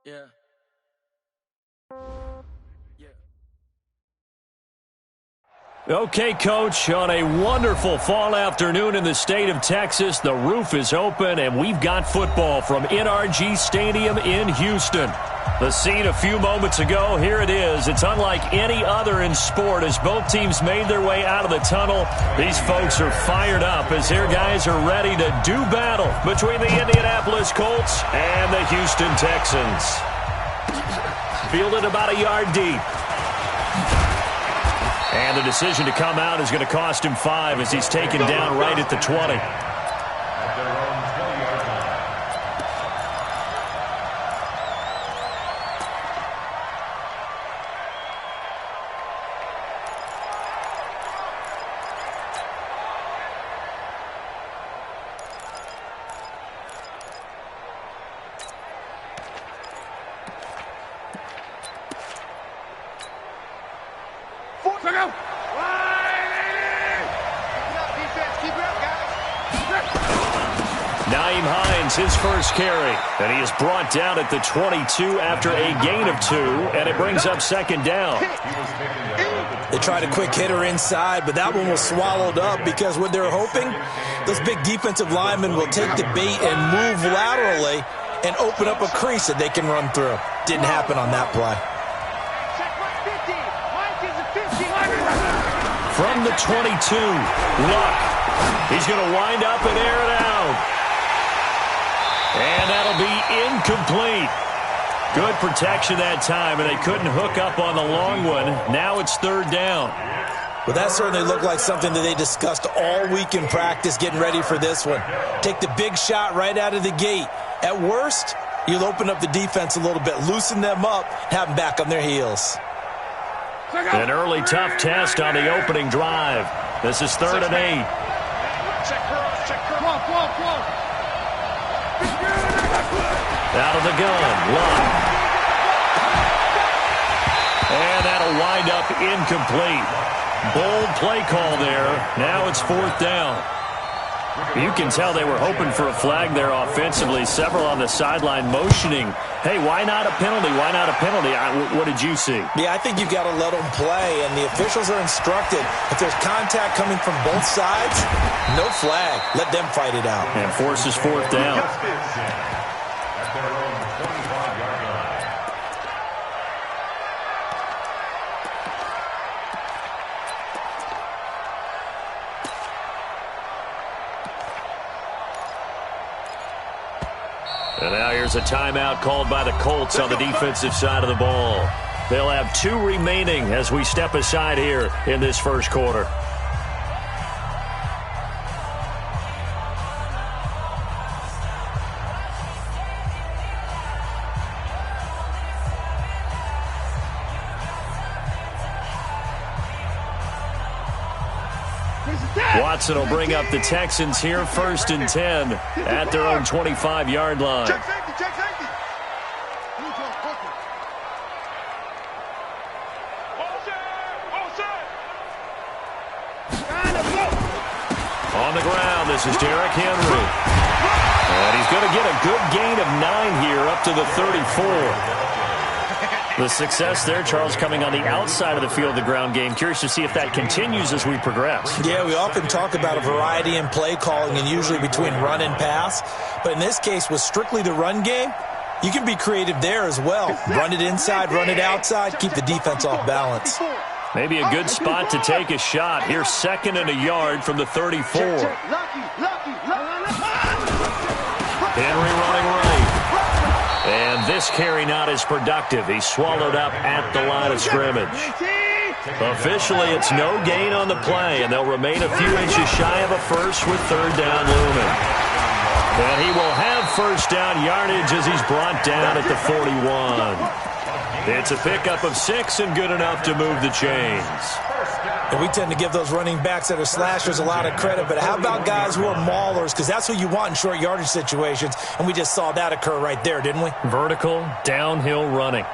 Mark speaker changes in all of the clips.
Speaker 1: Yeah.
Speaker 2: Okay, Coach, on a wonderful fall afternoon in the state of Texas, the roof is open, and we've got football from NRG Stadium in Houston. The scene a few moments ago, here it is. It's unlike any other in sport as both teams made their way out of the tunnel. These folks are fired up as their guys are ready to do battle between the Indianapolis Colts and the Houston Texans. Fielded about a yard deep. And the decision to come out is going to cost him 5 as he's taken down right at the 20. His first carry, and he is brought down at the 22 after a gain of 2, and it brings up second down.
Speaker 3: They tried a quick hitter inside, but that one was swallowed up because what they're hoping, those big defensive linemen will take the bait and move laterally and open up a crease that they can run through. Didn't happen on that play.
Speaker 2: From the 22, Luck. He's going to wind up and air it out. And that'll be incomplete. Good protection that time, and they couldn't hook up on the long one. Now it's third down.
Speaker 3: Well, that certainly looked like something that they discussed all week in practice getting ready for this one. Take the big shot right out of the gate. At worst, you'll open up the defense a little bit, loosen them up, have them back on their heels.
Speaker 2: An early tough test on the opening drive. This is 3rd and 8. Out of the gun, Luck. And that'll wind up incomplete. Bold play call there. Now it's 4th down. You can tell they were hoping for a flag there offensively. Several on the sideline motioning. Hey, why not a penalty? Why not a penalty? What did you see?
Speaker 3: Yeah, I think you've got to let them play, and the officials are instructed. If there's contact coming from both sides, no flag. Let them fight it out.
Speaker 2: And forces 4th down. And now here's a timeout called by the Colts on the defensive side of the ball. They'll have 2 remaining as we step aside here in this first quarter. Watson will bring up the Texans here, 1st and 10 at their own 25-yard line.
Speaker 4: Check safety, check safety.
Speaker 2: On the ground, this is Derrick Henry. And he's going to get a good gain of 9 here up to the 34. The success there, Charles, coming on the outside of the field of the ground game. Curious to see if that continues as we progress.
Speaker 3: Yeah, we often talk about a variety in play calling and usually between run and pass. But in this case, with strictly the run game, you can be creative there as well. Run it inside, run it outside, keep the defense off balance.
Speaker 2: Maybe a good spot to take a shot. Here's 2nd and a yard from the 34. Henry running right. And this carry not as productive. He's swallowed up at the line of scrimmage. Officially, it's no gain on the play, and they'll remain a few inches shy of a first with 3rd down looming. And he will have 1st down yardage as he's brought down at the 41. It's a pickup of 6 and good enough to move the chains.
Speaker 3: And we tend to give those running backs that are slashers a lot of credit, but how about guys who are maulers? Because that's what you want in short yardage situations, and we just saw that occur right there, didn't we?
Speaker 2: Vertical, downhill running.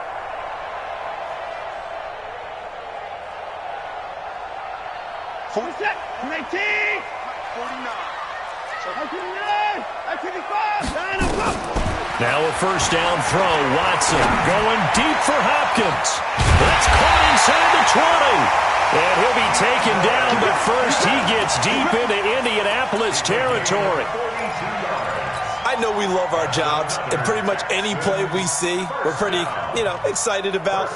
Speaker 2: Now a first down throw. Watson going deep for Hopkins. That's caught inside the 20. And he'll be taken down, but first he gets deep into Indianapolis territory.
Speaker 3: I know we love our jobs, and pretty much any play we see, we're pretty, excited about.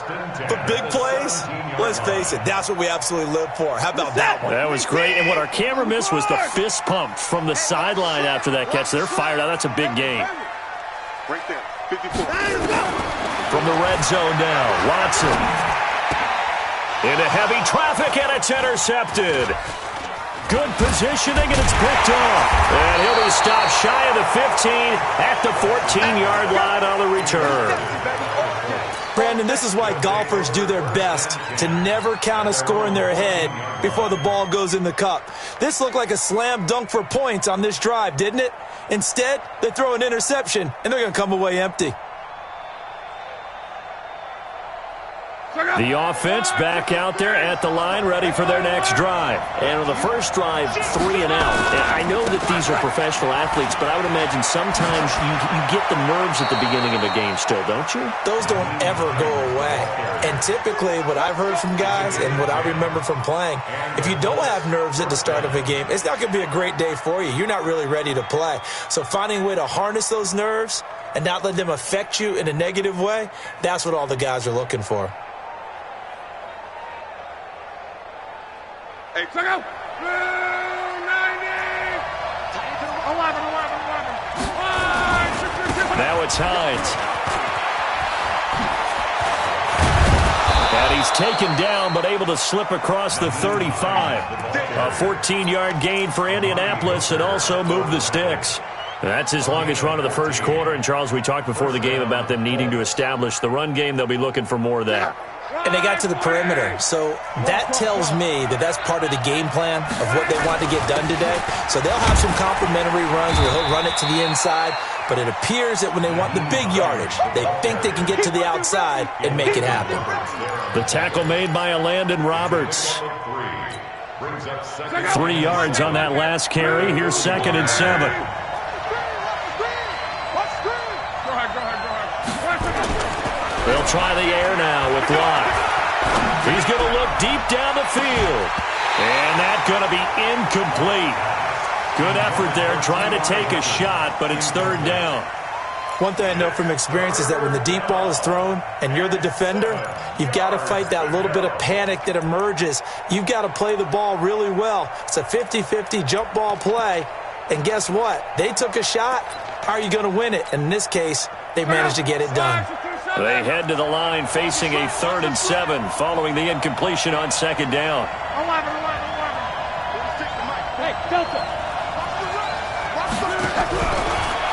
Speaker 3: But big plays, let's face it, that's what we absolutely live for. How about that one?
Speaker 2: That was great, and what our camera missed was the fist pump from the sideline after that catch. They're fired out. That's a big game.
Speaker 1: Right there, 54.
Speaker 2: From the red zone now, Watson. Into heavy traffic, and it's intercepted. Good positioning, and it's picked off. And he'll be stopped shy of the 15 at the 14-yard line on the return.
Speaker 3: Brandon, this is why golfers do their best to never count a score in their head before the ball goes in the cup. This looked like a slam dunk for points on this drive, didn't it? Instead, they throw an interception, and they're going to come away empty.
Speaker 2: The offense back out there at the line, ready for their next drive. And on the first drive, 3 and out. And I know that these are professional athletes, but I would imagine sometimes you get the nerves at the beginning of a game still, don't you?
Speaker 3: Those don't ever go away. And typically what I've heard from guys and what I remember from playing, if you don't have nerves at the start of a game, it's not going to be a great day for you. You're not really ready to play. So finding a way to harness those nerves and not let them affect you in a negative way, that's what all the guys are looking for.
Speaker 1: Hey, check out. 90. 11.
Speaker 2: Now it's Hines. And he's taken down, but able to slip across the 35. A 14-yard gain for Indianapolis and also move the sticks. That's his longest run of the first quarter. And, Charles, we talked before the game about them needing to establish the run game. They'll be looking for more of that.
Speaker 3: And they got to the perimeter. So that tells me that that's part of the game plan of what they want to get done today. So they'll have some complimentary runs where he'll run it to the inside. But it appears that when they want the big yardage, they think they can get to the outside and make it happen.
Speaker 2: The tackle made by Landon Roberts. 3 yards on that last carry. Here's 2nd and 7. They'll try the air now with Locke. He's going to look deep down the field. And that's going to be incomplete. Good effort there trying to take a shot, but it's 3rd down.
Speaker 3: One thing I know from experience is that when the deep ball is thrown and you're the defender, you've got to fight that little bit of panic that emerges. You've got to play the ball really well. It's a 50-50 jump ball play. And guess what? They took a shot. How are you going to win it? And in this case, they managed to get it done.
Speaker 2: They head to the line facing a 3rd and 7 following the incompletion on 2nd down.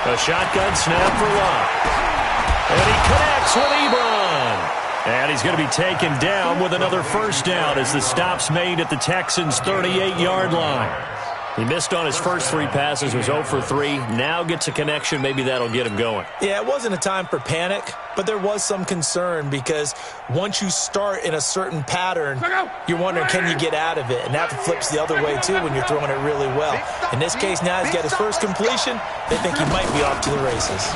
Speaker 2: A shotgun snap for Locke. And he connects with Ebron. And he's going to be taken down with another first down as the stop's made at the Texans' 38-yard line. He missed on his first 3 passes, was 0 for 3. Now gets a connection. Maybe that'll get him going.
Speaker 3: Yeah, it wasn't a time for panic, but there was some concern because once you start in a certain pattern, you're wondering, can you get out of it? And that flips the other way, too, when you're throwing it really well. In this case, now he's got his first completion. They think he might be off to the races.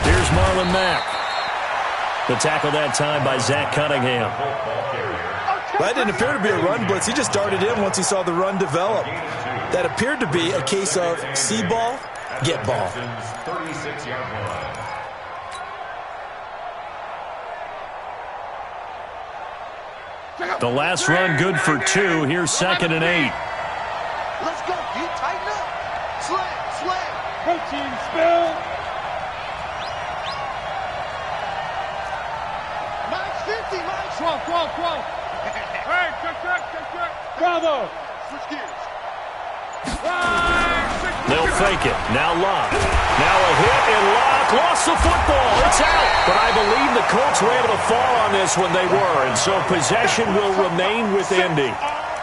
Speaker 2: Here's Marlon Mack. The tackle that time by Zach Cunningham.
Speaker 3: That didn't appear to be a run blitz. He just darted in once he saw the run develop. That appeared to be a case of see ball, get ball.
Speaker 2: The last run good for 2. Here's 2nd and 8.
Speaker 1: Let's go. You tighten up. Slam. Protein spill. Mine's 50. Mine's 12. Hey, check. Bravo. Switch gears.
Speaker 2: They'll fake it. Now Locke. Now a hit, and Locke lost the football. It's out. But I believe the Colts were able to fall on this when they were, and so possession will remain with Indy.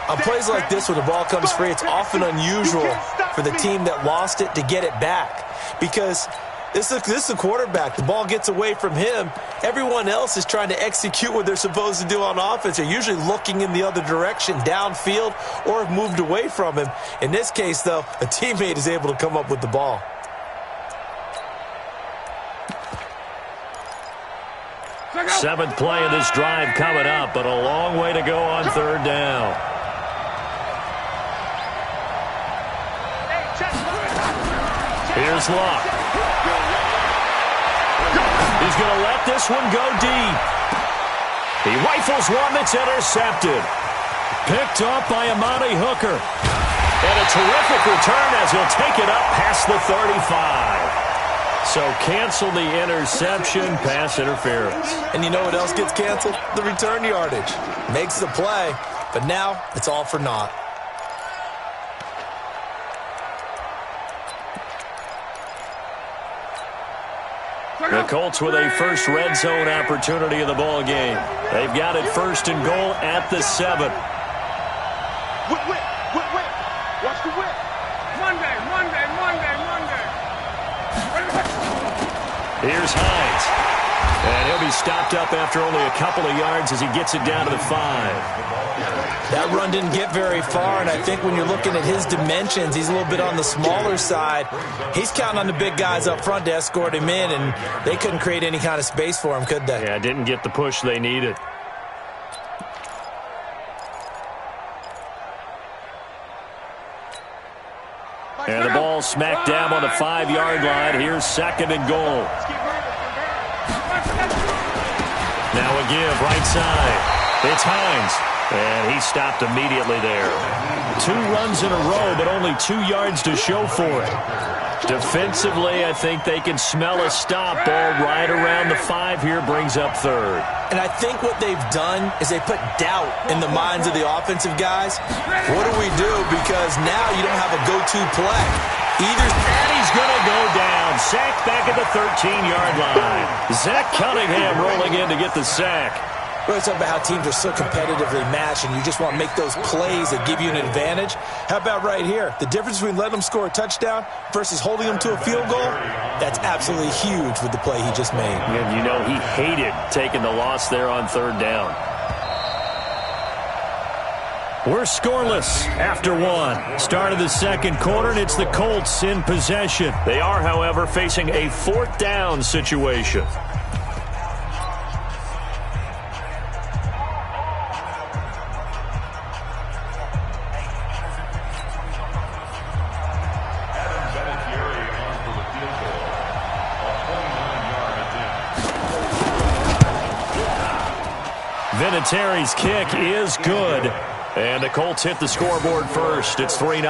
Speaker 3: On plays like this where the ball comes free, it's often unusual for the team that lost it to get it back because this is a quarterback. The ball gets away from him. Everyone else is trying to execute what they're supposed to do on offense. They're usually looking in the other direction, downfield, or have moved away from him. In this case, though, a teammate is able to come up with the ball.
Speaker 2: Seventh play of this drive coming up, but a long way to go on third down. Here's Luck. He's going to let this one go deep. He rifles one that's intercepted. Picked off by Amani Hooker. And a terrific return as he'll take it up past the 35. So cancel the interception, pass interference.
Speaker 3: And you know what else gets canceled? The return yardage. Makes the play, but now it's all for naught.
Speaker 2: The Colts with a first red zone opportunity in the ball game. They've got it first and goal at the 7.
Speaker 1: Whip. Watch the whip. Monday.
Speaker 2: Here's Hines. And he'll be stopped up after only a couple of yards as he gets it down to the 5.
Speaker 3: That run didn't get very far, and I think when you're looking at his dimensions, he's a little bit on the smaller side. He's counting on the big guys up front to escort him in, and they couldn't create any kind of space for him, could they?
Speaker 2: Yeah, didn't get the push they needed. And the ball smacked down on the 5-yard line. Here's second and goal. Now a give, right side. It's Hines. And he stopped immediately there. 2 runs in a row, but only 2 yards to show for it. Defensively, I think they can smell a stop. Ball right around the 5 here, brings up third.
Speaker 3: And I think what they've done is they put doubt in the minds of the offensive guys. What do we do? Because now you don't have a go-to play.
Speaker 2: And he's going to go down. Sack back at the 13-yard line. Zach Cunningham rolling in to get the sack.
Speaker 3: We're talking about how teams are so competitively matched, and you just want to make those plays that give you an advantage. How about right here? The difference between letting them score a touchdown versus holding them to a field goal, that's absolutely huge with the play he just made.
Speaker 2: And you know he hated taking the loss there on third down. We're scoreless after 1. Start of the second quarter, and it's the Colts in possession. They are, however, facing a 4th down situation. Vinatieri's kick is good. And the Colts hit the scoreboard first. It's 3-0.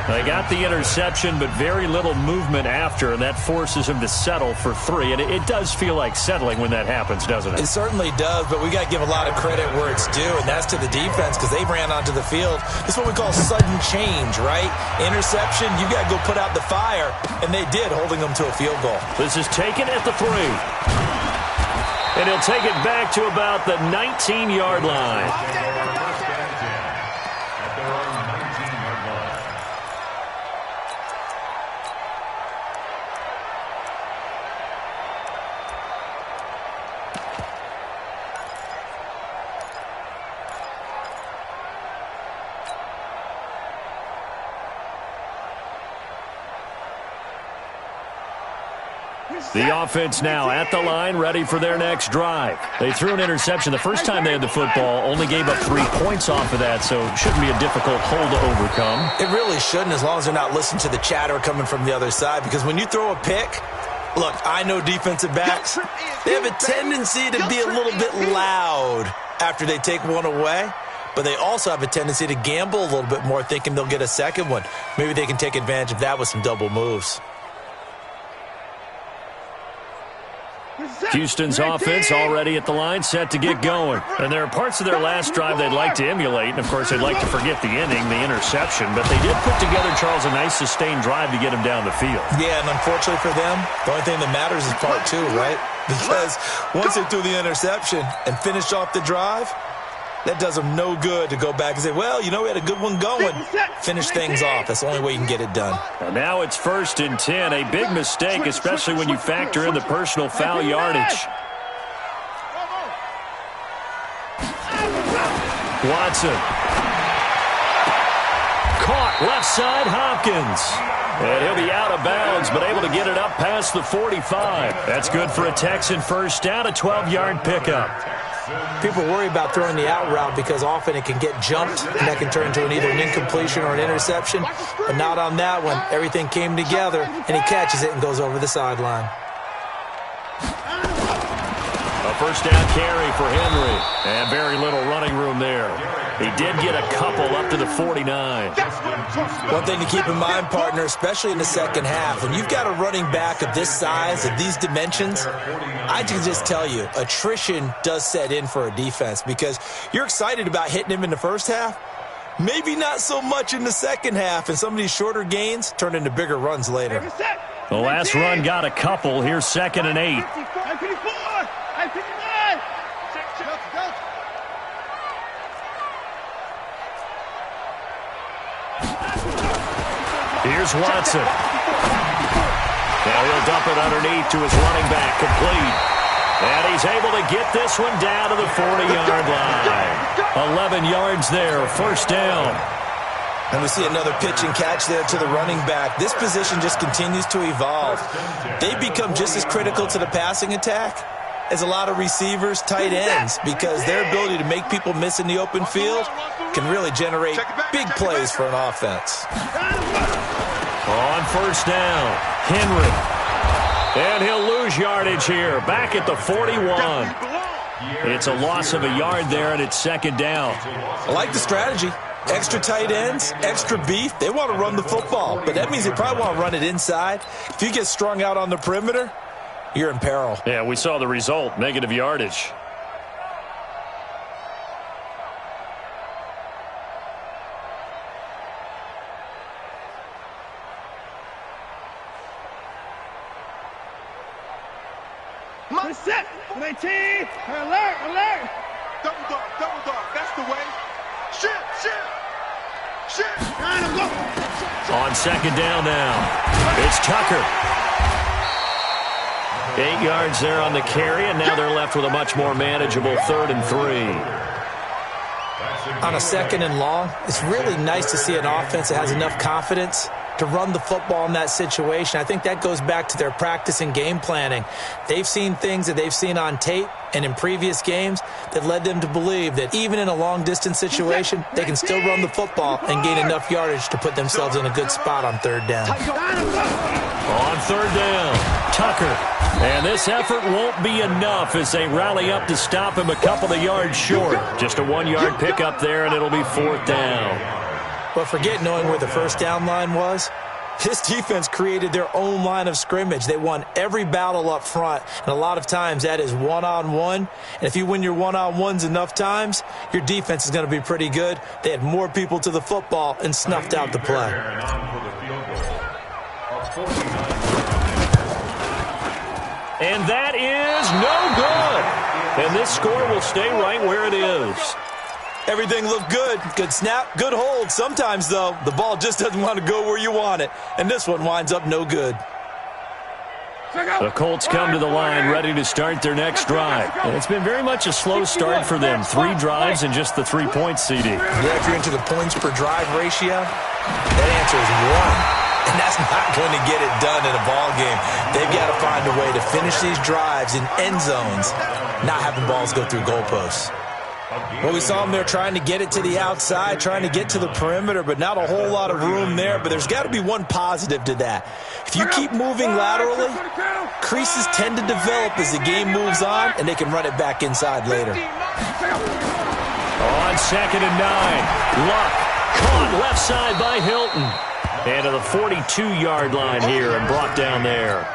Speaker 2: They got the interception, but very little movement after, and that forces him to settle for 3. And it does feel like settling when that happens, doesn't it?
Speaker 3: It certainly does, but we got to give a lot of credit where it's due, and that's to the defense because they ran onto the field. This is what we call sudden change, right? Interception, you got to go put out the fire, and they did, holding them to a field goal.
Speaker 2: This is taken at the 3. And he'll take it back to about the 19-yard line. The offense now at the line, ready for their next drive. They threw an interception the first time they had the football, only gave up 3 points off of that, so it shouldn't be a difficult hole to overcome.
Speaker 3: It really shouldn't, as long as they're not listening to the chatter coming from the other side, because when you throw a pick, look, I know defensive backs, they have a tendency to be a little bit loud after they take one away, but they also have a tendency to gamble a little bit more, thinking they'll get a second one. Maybe they can take advantage of that with some double moves.
Speaker 2: Houston's offense already at the line, set to get going. And there are parts of their last drive they'd like to emulate. And, of course, they'd like to forget the inning, the interception. But they did put together, Charles, a nice sustained drive to get him down the field.
Speaker 3: Yeah, and unfortunately for them, the only thing that matters is part 2, right? Because once they threw the interception and finished off the drive, that does them no good to go back and say, well, you know, we had a good one going. Finish things off. That's the only way you can get it done.
Speaker 2: And now it's 1st and 10. A big mistake, especially when you factor in the personal foul yardage. Watson. Caught Left side, Hopkins. And he'll be out of bounds, but able to get it up past the 45. That's good for a Texan first down, a 12-yard pickup.
Speaker 3: People worry about throwing the out route because often it can get jumped, and that can turn into either an incompletion or an interception. But not on that one. Everything came together, and he catches it and goes over the sideline.
Speaker 2: A first down carry for Henry, and very little running room there. He did get a couple up to the 49.
Speaker 3: One thing to keep in mind, partner, especially in the second half, when you've got a running back of this size, of these dimensions, I can just tell you, attrition does set in for a defense because you're excited about hitting him in the first half, maybe not so much in the second half, and some of these shorter gains turn into bigger runs later.
Speaker 2: The last run got a couple. Here's 2nd and 8. Here's Watson. Now he'll dump it underneath to his running back, complete. And he's able to get this one down to the 40-yard line. 11 yards there, first down.
Speaker 3: And we see another pitch and catch there to the running back. This position just continues to evolve. They become just as critical to the passing attack as a lot of receivers, tight ends, because their ability to make people miss in the open field can really generate big plays for an offense.
Speaker 2: On first down, Henry. And he'll lose yardage here, back at the 41. It's a loss of a yard there, and it's 2nd down.
Speaker 3: I like the strategy. Extra tight ends, extra beef. They want to run the football, but that means they probably want to run it inside. If you get strung out on the perimeter, you're in peril.
Speaker 2: Yeah, we saw the result, negative yardage.
Speaker 1: Set, 19, alert. Double dog, that's the way. Shit.
Speaker 2: On 2nd down now, it's Tucker. 8 yards there on the carry, and now they're left with a much more manageable 3rd and 3.
Speaker 3: On a 2nd and long, it's really nice to see an offense that has enough confidence to run the football in that situation. I think that goes back to their practice and game planning. They've seen things that they've seen on tape and in previous games that led them to believe that even in a long-distance situation, they can still run the football and gain enough yardage to put themselves in a good spot on 3rd down.
Speaker 2: On 3rd down, Tucker. And this effort won't be enough as they rally up to stop him a couple of yards short. Just a 1-yard pickup there, and it'll be 4th down.
Speaker 3: But forget knowing where the first down line was. This defense created their own line of scrimmage. They won every battle up front, and a lot of times that is one-on-one. And if you win your one-on-ones enough times, your defense is going to be pretty good. They had more people to the football and snuffed out the play.
Speaker 2: And that is no good. And this score will stay right where it is.
Speaker 3: Everything looked good. Good snap, good hold. Sometimes, though, the ball just doesn't want to go where you want it. And this one winds up no good.
Speaker 2: The Colts come to the line ready to start their next drive. And it's been very much a slow start for them. 3 drives and just the 3 points, CD.
Speaker 3: Yeah, if you're into the points per drive ratio, that answer is 1. And that's not going to get it done in a ball game. They've got to find a way to finish these drives in end zones, not having balls go through goalposts. Well, we saw them there trying to get it to the outside, trying to get to the perimeter, but not a whole lot of room there. But there's got to be one positive to that. If you keep moving laterally, creases tend to develop as the game moves on, and they can run it back inside later.
Speaker 2: On 2nd and 9, Luck caught left side by Hilton. And to the 42-yard line here and brought down there.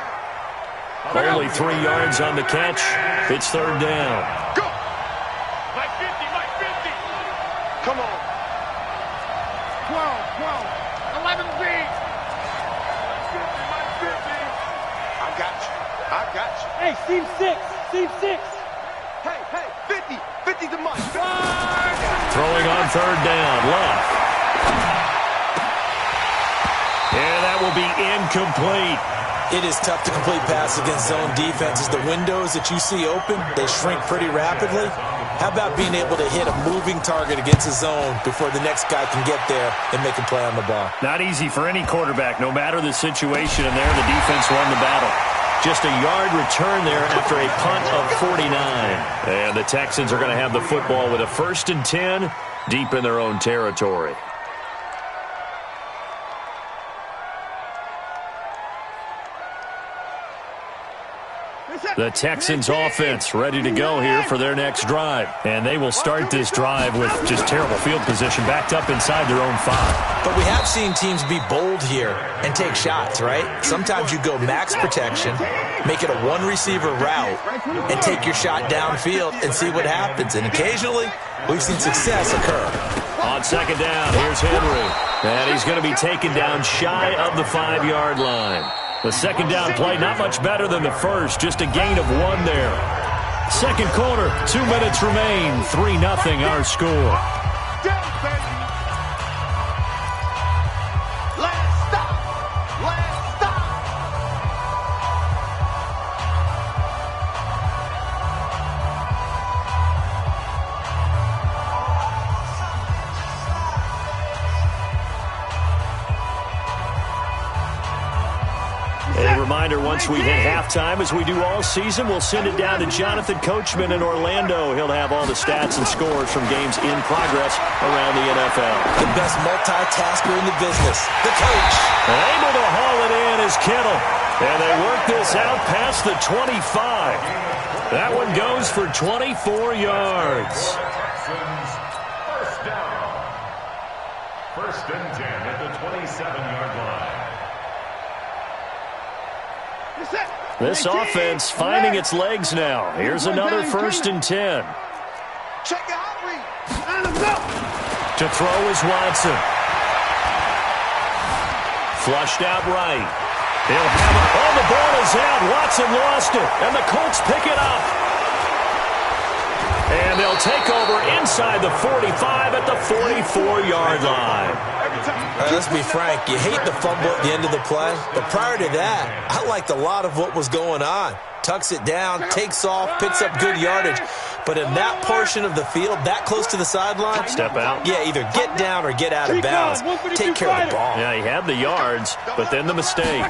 Speaker 2: Only 3 yards on the catch. It's 3rd down.
Speaker 1: Go! My 50. Come on. 12. 11 feet. My 50. I got you.
Speaker 4: Hey, seam 6.
Speaker 1: Hey, 50 to Mike.
Speaker 2: Throwing on 3rd down, Luck. And that will be incomplete.
Speaker 3: It is tough to complete passes against zone defenses. The windows that you see open, they shrink pretty rapidly. How about being able to hit a moving target against his zone before the next guy can get there and make a play on the ball?
Speaker 2: Not easy for any quarterback, no matter the situation, and there the defense won the battle. Just a yard return there after a punt of 49. And the Texans are going to have the football with a 1st and 10 deep in their own territory. The Texans offense ready to go here for their next drive. And they will start this drive with just terrible field position, backed up inside their own 5.
Speaker 3: But we have seen teams be bold here and take shots, right? Sometimes you go max protection, make it a one-receiver route, and take your shot downfield and see what happens. And occasionally, we've seen success occur.
Speaker 2: On 2nd down, here's Henry. And he's going to be taken down shy of the 5-yard line. The 2nd down play, not much better than the first, just a gain of 1 there. 2nd quarter, 2 minutes remain, 3-0 our score. Once we hit halftime, as we do all season, we'll send it down to Jonathan Coachman in Orlando. He'll have all the stats and scores from games in progress around the NFL.
Speaker 3: The best multitasker in the business, the coach.
Speaker 2: Able to haul it in is Kittle. And they work this out past the 25. That one goes for 24 yards.
Speaker 4: First down. 1st and 10 at the 27-yard line.
Speaker 2: This offense finding its legs now. Here's another 1st and 10.
Speaker 1: Check out read.
Speaker 2: To throw is Watson. Flushed out right. He'll have it. Oh, the ball is out. Watson lost it. And the Colts pick it up. And they'll take over inside the 45 at the 44-yard line.
Speaker 3: Let's be frank, you hate the fumble at the end of the play, but prior to that, I liked a lot of what was going on. Tucks it down, takes off, picks up good yardage. But in that portion of the field, that close to the sideline,
Speaker 2: step out.
Speaker 3: Yeah, either get down or get out of bounds. Take care of the ball.
Speaker 2: Yeah, he had the yards, but then the mistake.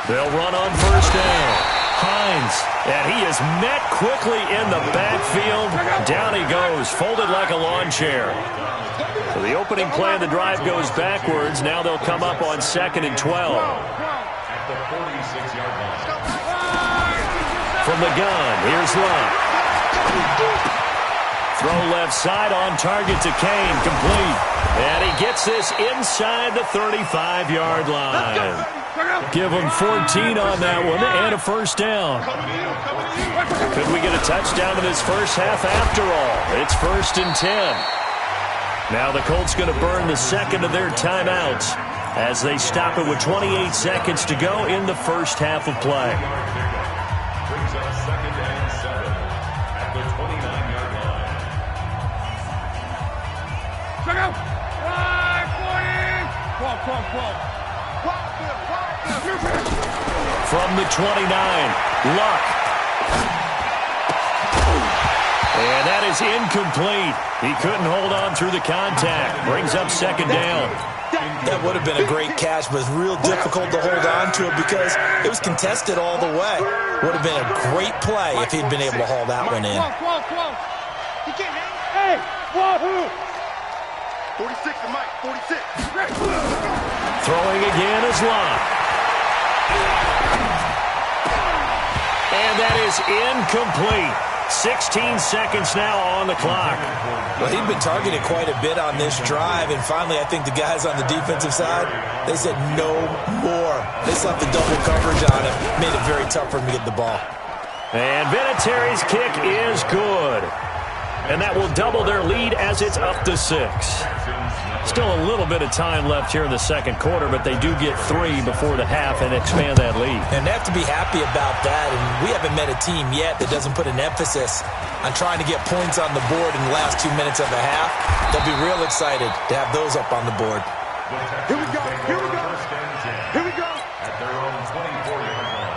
Speaker 2: They'll run on 1st down. Hines, and he is met quickly in the backfield. Down he goes, folded like a lawn chair. So the opening play of the drive goes backwards. Now they'll come up on 2nd and 12.
Speaker 4: At the 46-yard line.
Speaker 2: From the gun, here's Luck. Throw left side on target to Kane, complete. And he gets this inside the 35-yard line. Give him 14 on that one and a 1st down. Could we get a touchdown in this first half after all? It's 1st and 10. Now the Colts going to burn the 2nd of their timeouts as they stop it with 28 seconds to go in the first half of play.
Speaker 4: Brings up 2nd and 7 at the 29-yard line.
Speaker 1: Check out. 540.
Speaker 2: From the 29, Luck. And that is incomplete. He couldn't hold on through the contact. Brings up 2nd down.
Speaker 3: That would have been a great catch, but it's real difficult to hold on to it because it was contested all the way. Would have been a great play if he'd been able to haul that one in.
Speaker 1: Hey, 46 to Mike, 46.
Speaker 2: Throwing again is Locke. And that is incomplete. 16 seconds now on the clock.
Speaker 3: Well, he'd been targeted quite a bit on this drive, and finally I think the guys on the defensive side, they said no more. They slapped the double coverage on him, made it very tough for him to get the ball.
Speaker 2: And Vinatieri's kick is good. And that will double their lead as it's up to 6. Still a little bit of time left here in the 2nd quarter, but they do get 3 before the half and expand that lead.
Speaker 3: And they have to be happy about that, and we haven't met a team yet that doesn't put an emphasis on trying to get points on the board in the last 2 minutes of the half. They'll be real excited to have those up on the board.
Speaker 1: Here we go, here we go, here we go.
Speaker 4: At their own 24-yard line.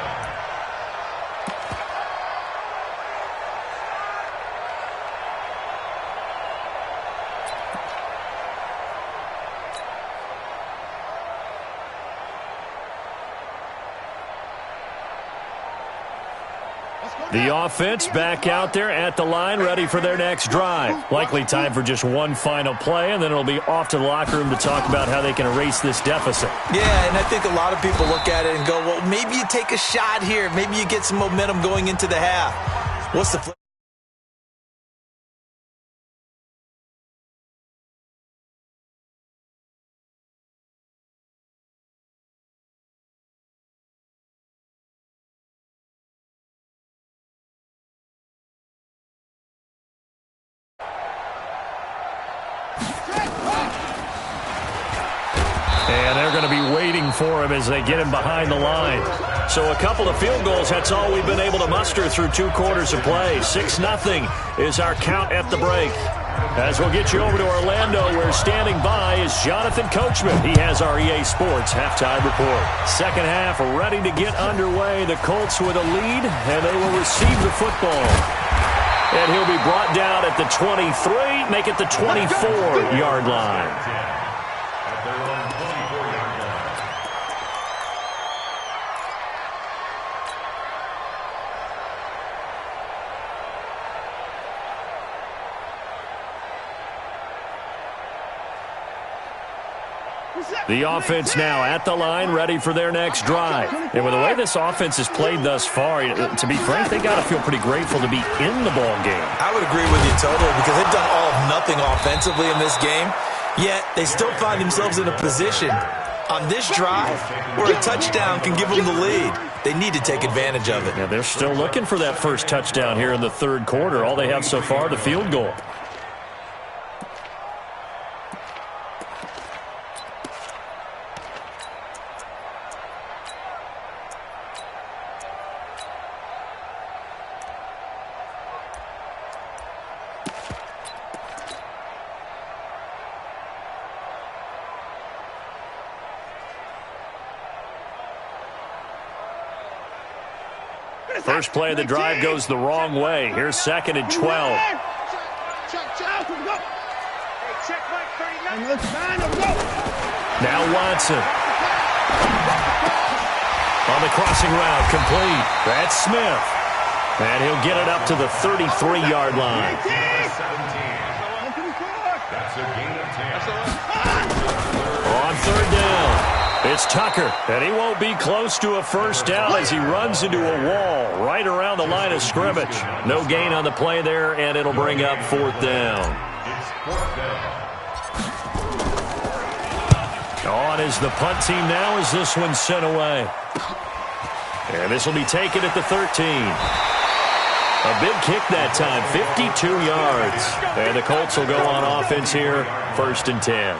Speaker 2: The offense back out there at the line, ready for their next drive. Likely time for just one final play, and then it'll be off to the locker room to talk about how they can erase this deficit.
Speaker 3: Yeah, and I think a lot of people look at it and go, well, maybe you take a shot here. Maybe you get some momentum going into the half. What's the flip?
Speaker 2: And they're going to be waiting for him as they get him behind the line. So a couple of field goals, that's all we've been able to muster through 2 quarters of play. 6-0 is our count at the break. As we'll get you over to Orlando, where standing by is Jonathan Coachman. He has our EA Sports halftime report. Second half ready to get underway. The Colts with a lead, and they will receive the football. And he'll be brought down at the 23, make it the 24-yard line. The offense now at the line, ready for their next drive. And with the way this offense has played thus far, to be frank, they got to feel pretty grateful to be in the ball game.
Speaker 3: I would agree with you totally, because they've done all of nothing offensively in this game, yet they still find themselves in a position on this drive where a touchdown can give them the lead. They need to take advantage of it.
Speaker 2: Yeah, they're still looking for that first touchdown here in the third quarter. All they have so far, the field goal. First play of the drive goes the wrong way. Here's 2nd and 12. Now Watson. On the crossing route, complete. That's Smith. And he'll get it up to the 33-yard line.
Speaker 4: That's a gain of 10.
Speaker 2: On 3rd down. It's Tucker, and he won't be close to a first down as he runs into a wall right around the line of scrimmage. No gain on the play there, and it'll bring up 4th down.
Speaker 4: It's 4th down.
Speaker 2: On is the punt team now as this one's sent away. And this will be taken at the 13. A big kick that time, 52 yards. And the Colts will go on offense here, 1st and 10.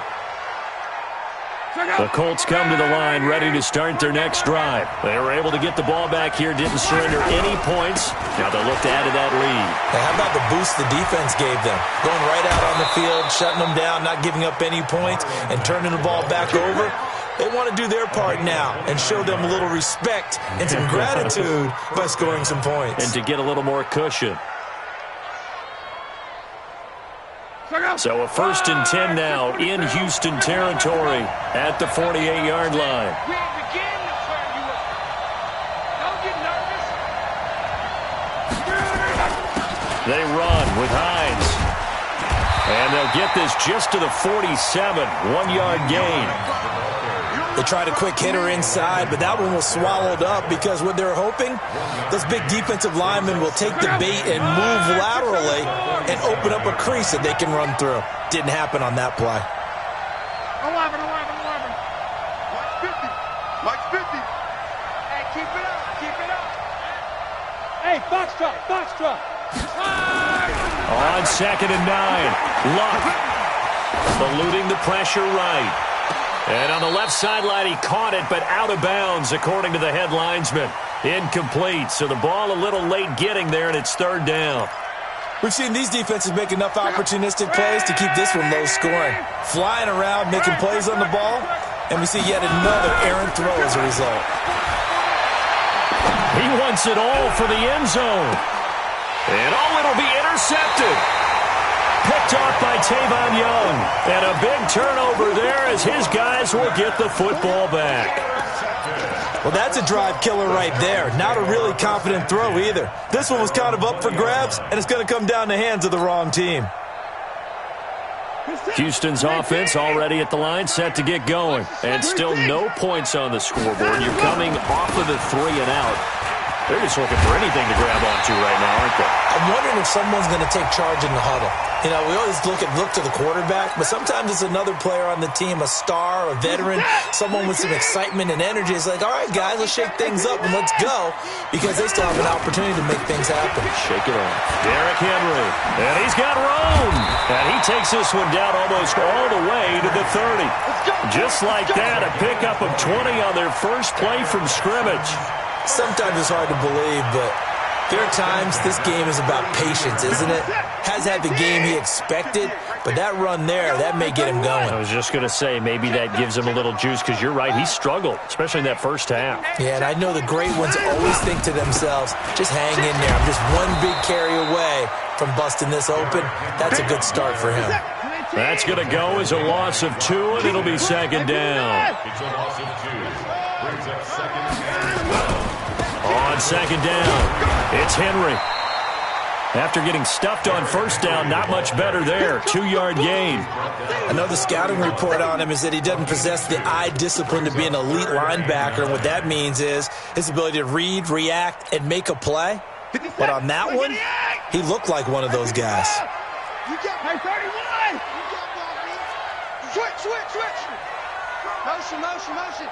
Speaker 2: The Colts come to the line ready to start their next drive. They were able to get the ball back here, didn't surrender any points. Now they'll look to add to that lead.
Speaker 3: Now, how about the boost the defense gave them? Going right out on the field, shutting them down, not giving up any points, and turning the ball back over. They want to do their part now and show them a little respect and some gratitude by scoring some points.
Speaker 2: And to get a little more cushion. So a 1st and 10 now in Houston territory at the 48-yard line. They run with Hines. And they'll get this just to the 47, 1-yard gain.
Speaker 3: They tried a quick hitter inside, but that one was swallowed up because what they're hoping, those big defensive linemen will take the bait and move laterally and open up a crease that they can run through. Didn't happen on that play.
Speaker 1: 11. Mike's 50. Hey, keep it up. Hey, box truck.
Speaker 2: On 2nd and 9, Luck eluding the pressure right. And on the left sideline, he caught it, but out of bounds, according to the head linesman. Incomplete, so the ball a little late getting there, and it's 3rd down.
Speaker 3: We've seen these defenses make enough opportunistic plays to keep this one low scoring. Flying around, making plays on the ball, and we see yet another errant throw as a result.
Speaker 2: He wants it all for the end zone. And it'll be intercepted. Picked off by Tavon Young. And a big turnover there as his guys will get the football back.
Speaker 3: Well, that's a drive killer right there. Not a really confident throw either. This one was kind of up for grabs, and it's going to come down the hands of the wrong team.
Speaker 2: Houston's offense already at the line, set to get going. And still no points on the scoreboard. You're coming off of the 3 and out. They're just looking for anything to grab onto right now, aren't they?
Speaker 3: I'm wondering if someone's going to take charge in the huddle. You know, we always look to the quarterback, but sometimes it's another player on the team, a star, a veteran, someone with some excitement and energy. It's like, all right, guys, let's shake things up and let's go, because they still have an opportunity to make things happen.
Speaker 2: Shake it off. Derrick Henry, and he's got room. And he takes this one down almost all the way to the 30. Just like that, a pickup of 20 on their first play from scrimmage.
Speaker 3: Sometimes it's hard to believe, but there are times this game is about patience, isn't it? Has had the game he expected, but that run there, that may get him going.
Speaker 2: I was just going to say, maybe that gives him a little juice, because you're right, he struggled, especially in that first half.
Speaker 3: Yeah, and I know the great ones always think to themselves, just hang in there. I'm just one big carry away from busting this open. That's a good start for him.
Speaker 2: That's going to go as a loss of 2, and it'll be second down.
Speaker 4: It's a loss of 2. Brings up second and 12.
Speaker 2: On second down, it's Henry. After getting stuffed on first down, not much better there. 2-yard gain.
Speaker 3: I know the scouting report on him is that he doesn't possess the eye discipline to be an elite linebacker. And what that means is his ability to read, react, and make a play. But on that one, he looked like one of those guys.
Speaker 1: You got my 31. Switch. Motion.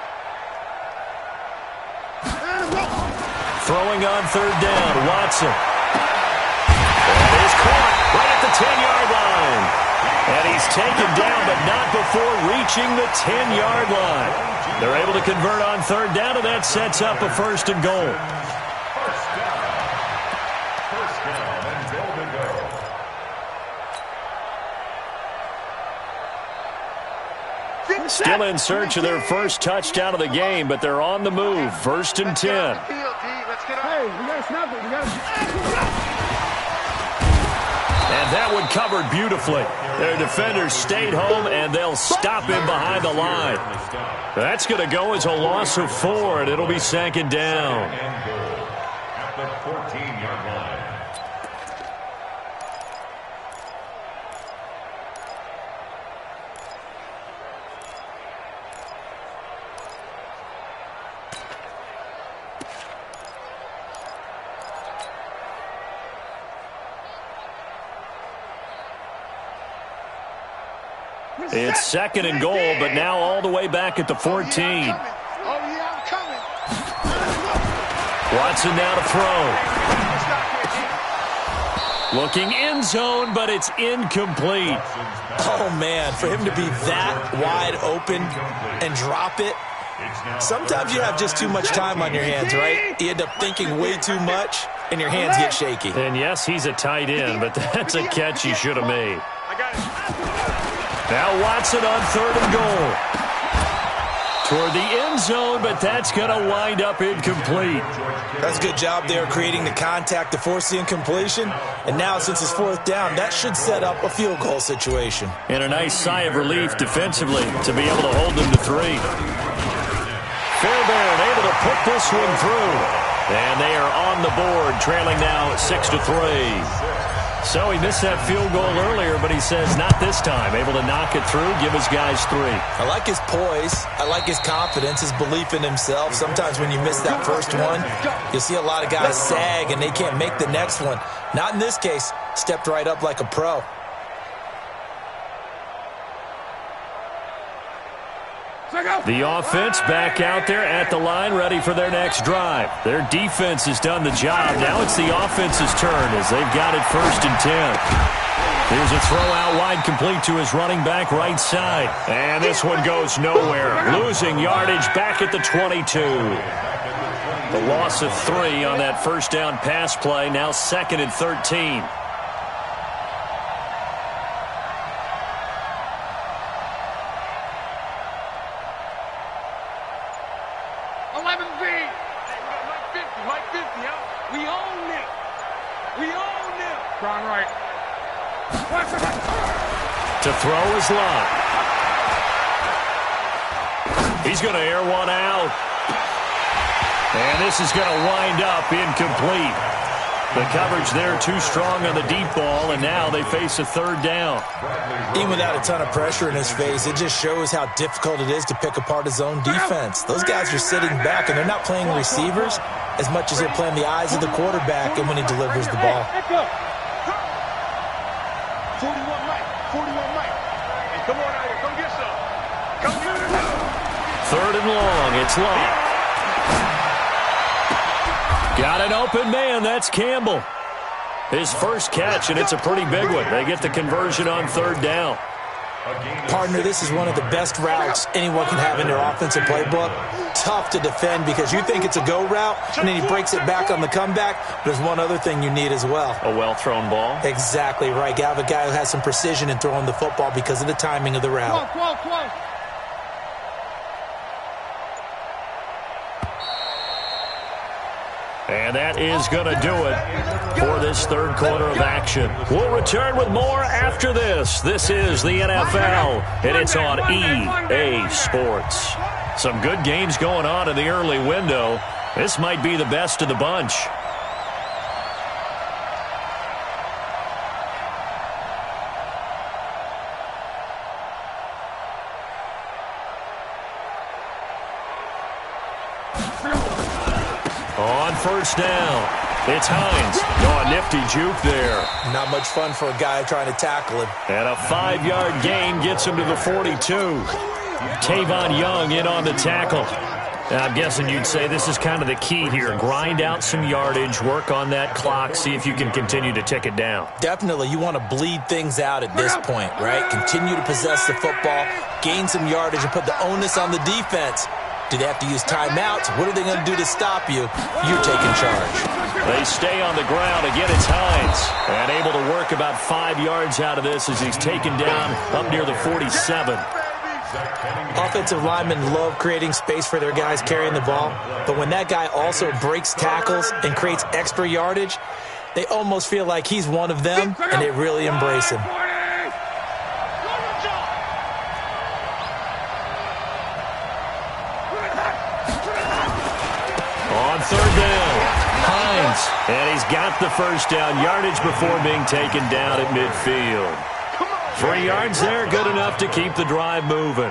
Speaker 2: Throwing on third down, Watson. And is caught right at the 10-yard line. And he's taken down, but not before reaching the 10-yard line. They're able to convert on third down, and that sets up a first and goal.
Speaker 4: First down and goal to go.
Speaker 2: Still in search of their first touchdown of the game, but they're on the move. First and 10. And that one covered beautifully. Their defenders stayed home, and they'll stop him behind the line. That's going to go as a loss of 4, and it'll be second down.
Speaker 4: And goal at the 14-yard line.
Speaker 2: It's second and goal, but now all the way back at the 14. Watson now to throw. Looking end zone, but it's incomplete.
Speaker 3: Oh, man, for him to be that wide open and drop it. Sometimes you have just too much time on your hands, right? You end up thinking way too much, and your hands get shaky.
Speaker 2: And yes, he's a tight end, but that's a catch he should have made. Now Watson on third and goal. Toward the end zone, but that's going to wind up incomplete.
Speaker 3: That's a good job there creating the contact to force the incompletion. And now, since it's fourth down, that should set up a field goal situation.
Speaker 2: And a nice sigh of relief defensively to be able to hold them to 3. Fairbairn able to put this one through. And they are on the board, trailing now 6-3. So he missed that field goal earlier, but he says not this time. Able to knock it through, give his guys 3.
Speaker 3: I like his poise. I like his confidence, his belief in himself. Sometimes when you miss that first one, you'll see a lot of guys sag and they can't make the next one. Not in this case. Stepped right up like a pro.
Speaker 2: The offense back out there at the line, ready for their next drive. Their defense has done the job. Now it's the offense's turn as they've got it first and 10. Here's a throw out wide, complete to his running back right side. And this one goes nowhere. Losing yardage back at the 22. The loss of 3 on that first down pass play. Now second and 13. To throw his line. He's going to air one out. And this is going to wind up incomplete. The coverage there too strong on the deep ball, and now they face a third down.
Speaker 3: Even without a ton of pressure in his face, it just shows how difficult it is to pick apart his own defense. Those guys are sitting back, and they're not playing receivers as much as they're playing the eyes of the quarterback and when he delivers the ball.
Speaker 1: 41 Mike. Hey, come on out here. Come get some. Come get some.
Speaker 2: Third and long. It's locked. Got an open man. That's Campbell. His first catch, and it's a pretty big one. They get the conversion on third down.
Speaker 3: Partner, this is one of the best routes anyone can have in their offensive playbook. Tough to defend because you think it's a go route, and then he breaks it back on the comeback. There's one other thing you need as well.
Speaker 2: A well-thrown ball?
Speaker 3: Exactly right. You have a guy who has some precision in throwing the football because of the timing of the route.
Speaker 1: Close.
Speaker 2: And that is going to do it for this third quarter of action. We'll return with more after this. This is the NFL, and it's on EA Sports. Some good games going on in the early window. This might be the best of the bunch. On first down, it's Hines. Oh, a nifty juke there.
Speaker 3: Not much fun for a guy trying to tackle him.
Speaker 2: And a 5-yard gain gets him to the 42. Tavon Young in on the tackle. Now, I'm guessing you'd say this is kind of the key here. Grind out some yardage, work on that clock, see if you can continue to tick it down.
Speaker 3: Definitely. You want to bleed things out at this point, right? Continue to possess the football, gain some yardage, and put the onus on the defense. Do they have to use timeouts? What are they going to do to stop you? You're taking charge.
Speaker 2: They stay on the ground. Again, it's Hines. And able to work about 5 yards out of this as he's taken down up near the 47.
Speaker 3: Offensive linemen love creating space for their guys carrying the ball. But when that guy also breaks tackles and creates extra yardage, they almost feel like he's one of them, and they really embrace him.
Speaker 2: Third down, Hines, and he's got the first down yardage before being taken down at midfield. 3 yards there, good enough to keep the drive moving.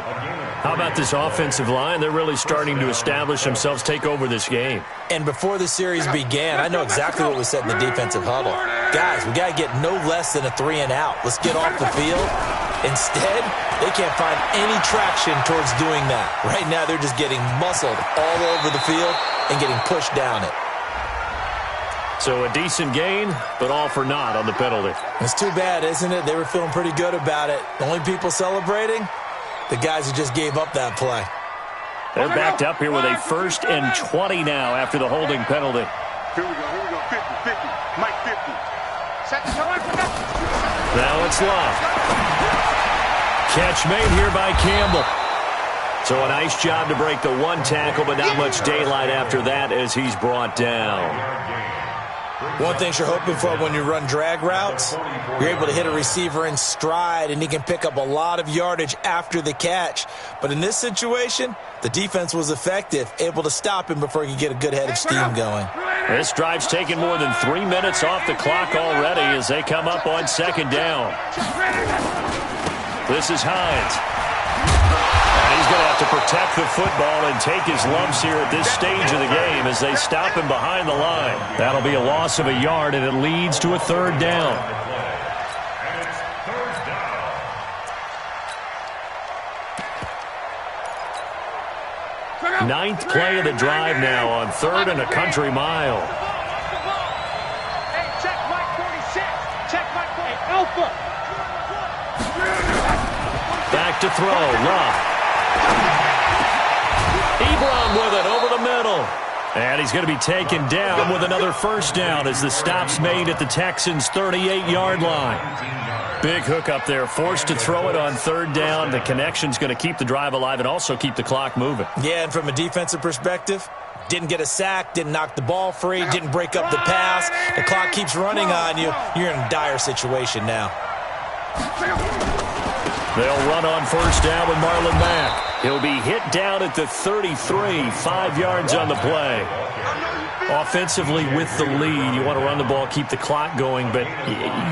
Speaker 2: How about this offensive line? They're really starting to establish themselves, take over this game.
Speaker 3: And before the series began, I know exactly what was said in the defensive huddle. Guys, we got to get no less than a 3 and out. Let's get off the field. Instead, they can't find any traction towards doing that. Right now, they're just getting muscled all over the field and getting pushed down it.
Speaker 2: So a decent gain, but all for naught on the penalty.
Speaker 3: It's too bad, isn't it? They were feeling pretty good about it. The only people celebrating, the guys who just gave up that play.
Speaker 2: They're backed up here with a 1st and 20 now after the holding penalty.
Speaker 1: Here we go. 50. Mike 50.
Speaker 2: Now it's locked. Catch made here by Campbell. So a nice job to break the one tackle, but not much daylight after that as he's brought down.
Speaker 3: One thing you're hoping for when you run drag routes, you're able to hit a receiver in stride, and he can pick up a lot of yardage after the catch. But in this situation, the defense was effective, able to stop him before he could get a good head of steam going.
Speaker 2: This drive's taken more than 3 minutes off the clock already as they come up on second down. This is Hines. And he's going to have to protect the football and take his lumps here at this stage of the game as they stop him behind the line. That'll be a loss of a yard, and it leads to a third down. Ninth play of the drive now on 3rd and a country mile.
Speaker 1: Hey, check Mike 46. Check Mike 48. Alpha.
Speaker 2: Back to throw. Love. Ebron with it over the middle. And he's going to be taken down with another first down as the stop's made at the Texans' 38-yard line. Big hook up there, forced to throw it on 3rd down. The connection's going to keep the drive alive and also keep the clock moving.
Speaker 3: Yeah, and from a defensive perspective, didn't get a sack, didn't knock the ball free, didn't break up the pass. The clock keeps running on you. You're in a dire situation now.
Speaker 2: They'll run on first down with Marlon Mack. He'll be hit down at the 33, 5 yards on the play. Offensively with the lead, you want to run the ball, keep the clock going, but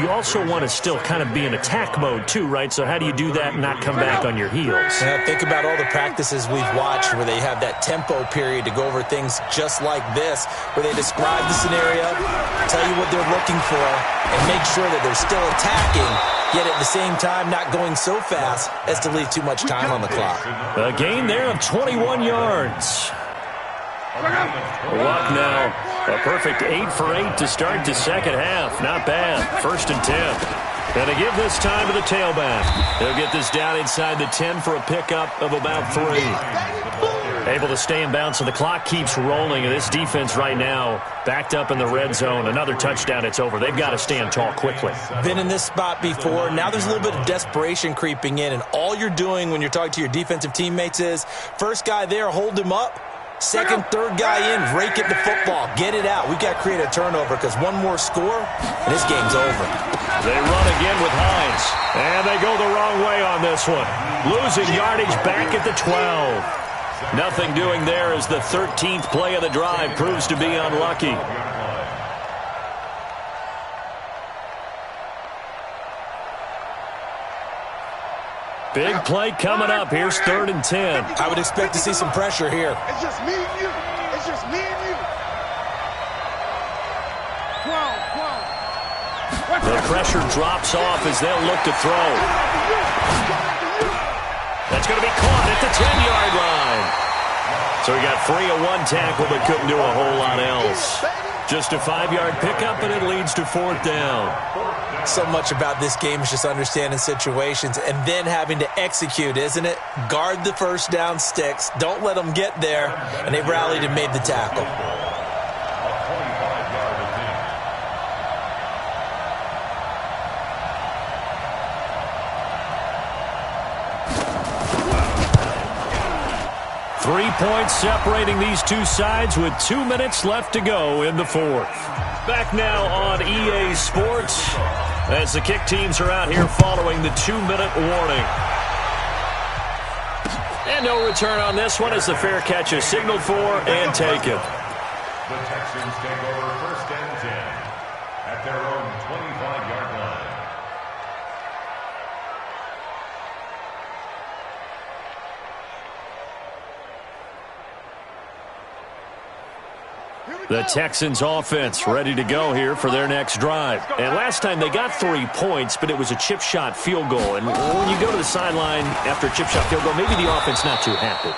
Speaker 2: you also want to still kind of be in attack mode too, right? So how do you do that and not come back on your heels?
Speaker 3: Yeah, think about all the practices we've watched where they have that tempo period to go over things just like this, where they describe the scenario, tell you what they're looking for, and make sure that they're still attacking, yet at the same time not going so fast as to leave too much time on the clock.
Speaker 2: A gain there of 21 yards. Luck now, a perfect 8 for 8 to start the second half. Not bad. 1st and 10. And they give this time to the tailback. They'll get this down inside the 10 for a pickup of about 3. Able to stay in bounds, so the clock keeps rolling. And this defense right now backed up in the red zone. Another touchdown, it's over. They've got to stand tall quickly.
Speaker 3: Been in this spot before. Now there's a little bit of desperation creeping in. And all you're doing when you're talking to your defensive teammates is, first guy there, hold him up. Second, third guy in, rake at the football. Get it out. We've got to create a turnover because one more score, and this game's over.
Speaker 2: They run again with Hines. And they go the wrong way on this one. Losing yardage back at the 12. Nothing doing there as the 13th play of the drive proves to be unlucky. Big play coming up. Here's 3rd and 10.
Speaker 3: I would expect to see some pressure here.
Speaker 1: It's just me and you. It's just me and you.
Speaker 2: The pressure drops off as they'll look to throw. That's going to be caught at the 10-yard line. So he got free of one tackle but couldn't do a whole lot else. Just a 5-yard pickup, and it leads to 4th down.
Speaker 3: So much about this game is just understanding situations and then having to execute, isn't it? Guard the first down sticks. Don't let them get there. And they rallied and made the tackle.
Speaker 2: Three points separating these two sides with 2 minutes left to go in the 4th. Back now on EA Sports as the kick teams are out here following the 2-minute warning. And no return on this one as the fair catch is signaled for and taken.
Speaker 4: The Texans take over 1st and 10 at their own 25-yard line.
Speaker 2: The Texans offense ready to go here for their next drive. And last time they got 3 points, but it was a chip shot field goal. And when you go to the sideline after a chip shot field goal, maybe the offense not too happy.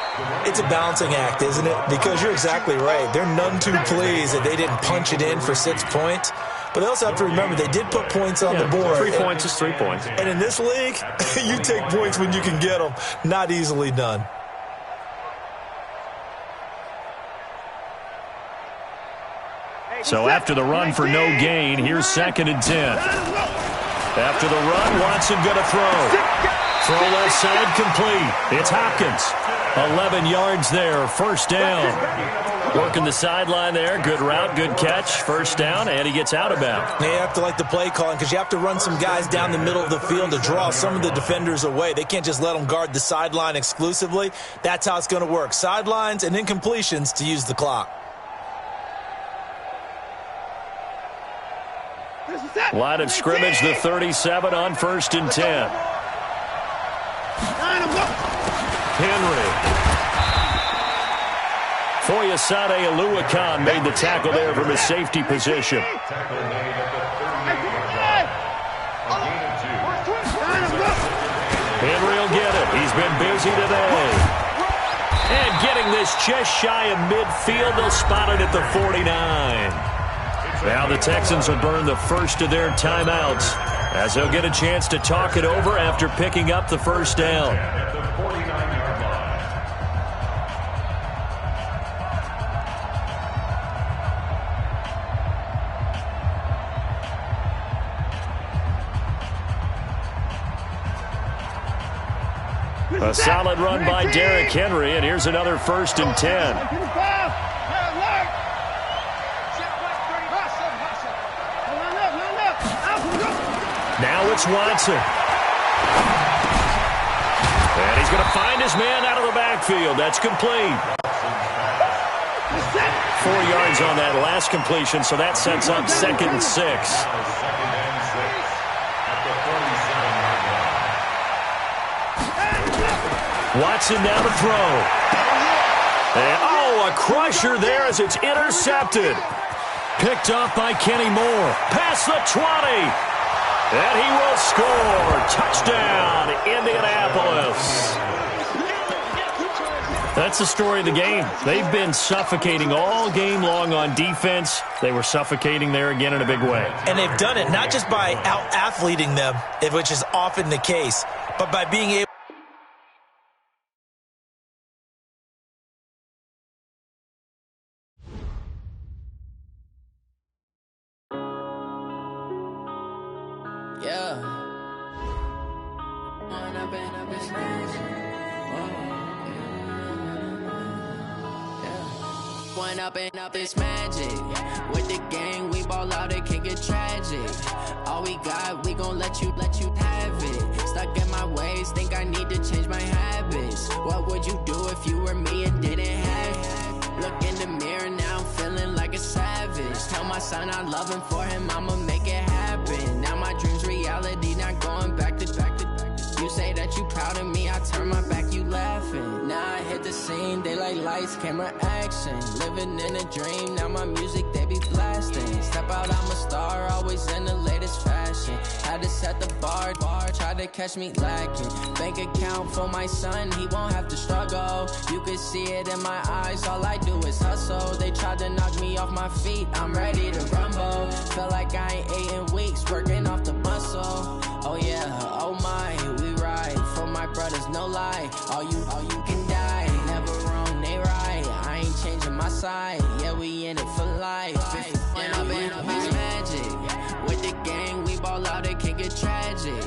Speaker 3: It's a balancing act, isn't it? Because you're exactly right. They're none too pleased that they didn't punch it in for 6 points. But they also have to remember they did put points on the board.
Speaker 2: 3 points is 3 points.
Speaker 3: And in this league, you take points when you can get them. Not easily done.
Speaker 2: So after the run for no gain, here's 2nd and 10. After the run, Watson going to throw. Throw left side complete. It's Hopkins. 11 yards there, 1st down. Working the sideline there. Good route, good catch. 1st down, and he gets out of bounds.
Speaker 3: You have to like the play calling because you have to run some guys down the middle of the field to draw some of the defenders away. They can't just let them guard the sideline exclusively. That's how it's going to work. Sidelines and incompletions to use the clock.
Speaker 2: Line of scrimmage, the 37 on 1st and 10. Henry. Foyesade Aluakan made the tackle there from his safety position. Henry will get it. He's been busy today. And getting this just shy of midfield, they'll spot it at the 49. Now the Texans will burn the first of their timeouts as they'll get a chance to talk it over after picking up the 1st down.
Speaker 4: At the 49-yard line.
Speaker 2: A solid run by Derrick Henry, and here's another 1st and 10. Now it's Watson. And he's going to find his man out of the backfield. That's complete. 4 yards on that last completion, so that sets up 2nd and 6. Watson now to throw. And, a crusher there as it's intercepted. Picked off by Kenny Moore. Past the 20. And he will score. Touchdown, Indianapolis. That's the story of the game. They've been suffocating all game long on defense. They were suffocating there again in a big way.
Speaker 3: And they've done it not just by out-athleting them, which is often the case, but by being able
Speaker 5: up this magic. With the gang, we ball out, it can get tragic. All we got, we gon' let you have it. Stuck in my ways, think I need to change my habits. What would you do if you were me and didn't have it? Look in the mirror now, I'm feeling like a savage. Tell my son I love him, for him I'ma make it happen. Now my dream's reality, not going back to. You say that you proud of me, I turn my back, you laughing. Now I hit the scene, they like lights, camera, action. Living in a dream, now my music, they be blasting. Step out, I'm a star, always in the latest fashion. Had to set the bar, try to catch me lacking. Bank account for my son, he won't have to struggle. You can see it in my eyes, all I do is hustle. They tried to knock me off my feet, I'm ready to rumble. Feel like I ain't ate in weeks, working off the muscle. Oh yeah, oh my, we ride for my brothers, no lie. All you can die, never wrong, they right. I ain't changing my side, yeah, we in it for life. When I've been up, it's magic. With the gang, we ball out, it can get tragic.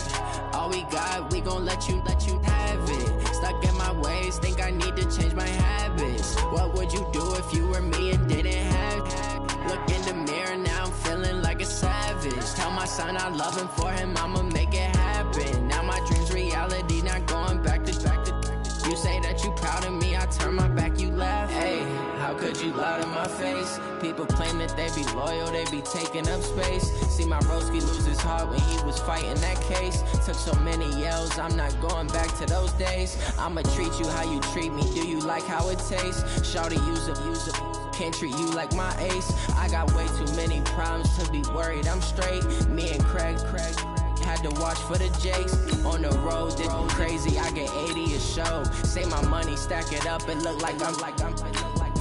Speaker 5: All we got, we gon' let you have it. Stuck in my ways, think I need to change my habits. What would you do if you were me and didn't have it? Look in the mirror, now I'm feeling like a savage. Tell my son I love him, for him I'ma make it happen. Now my dream's reality, not going back to. You say that you proud of me, I turn my back, you laugh. Hey, how could you lie to my face? People claim that they be loyal, they be taking up space. See my broski lose his heart when he was fighting that case. Took so many yells, I'm not going back to those days. I'ma treat you how you treat me, do you like how it tastes? Shawty, use up, can't treat you like my ace. I got way too many problems to be worried, I'm straight. Me and Craig had to watch for the Jakes. On the road, did crazy, I get 80 a show. Say my money, stack it up, it look like I'm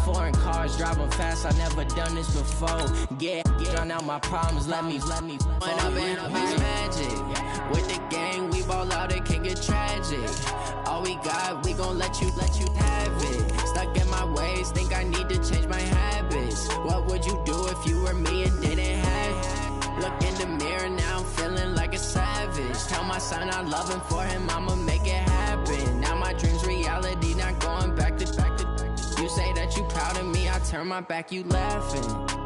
Speaker 5: foreign cars, driving fast, I never done this before. Yeah, drown out my problems, let me. When I've been up, it's magic. With the gang, we ball out, it can get tragic. All we got, we gon' let you have it. Stuck in my ways, think I need to change my habits. What would you do if you were me and didn't have it? Look in the mirror, now I'm feeling like a savage. Tell my son I love him, for him I'ma make it happen. Now my dream's reality, not going back to. You say that you proud of me, I turn my back, you laughing.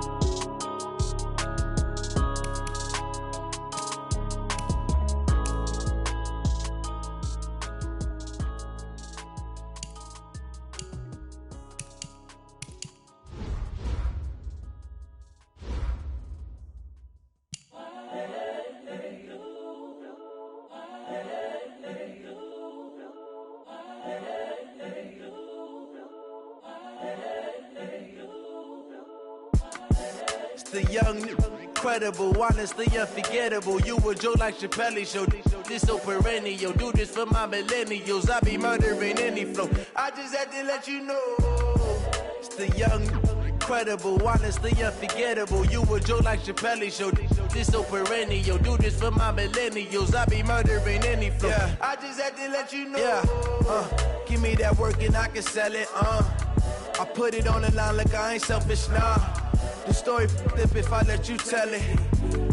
Speaker 6: The young, incredible, honestly unforgettable. You a joke like Chappelle show. This so perennial. Do this for my millennials. I be murdering any flow. I just had to let you know. It's the young, incredible, honestly unforgettable. You a joke like Chappelle show. This so perennial. Do this for my millennials. I be murdering any flow. Yeah. I just had to let you know. Yeah. Give me that work and I can sell it. I put it on the line like I ain't selfish, nah. The story flip if I let you tell it.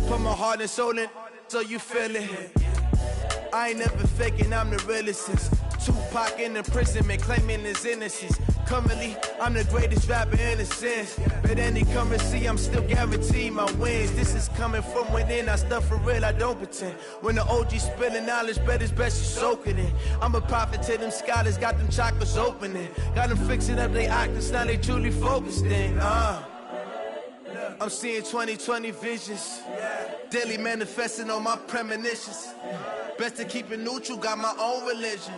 Speaker 6: Put my heart and soul in so you feel it. I ain't never faking, I'm the realest. Tupac in imprisonment, claiming his innocence. Currently, I'm the greatest rapper in a sense. But any currency, I'm still guaranteed my wins. This is coming from within, I stuff for real, I don't pretend. When the OG spilling knowledge, bet it's best you soak it in. I'm a prophet to them scholars, got them chakras opening. Got them fixing up their octaves, now they truly focused in. I'm seeing 2020 visions. Daily manifesting on my premonitions. Best to keep it neutral, got my own religion.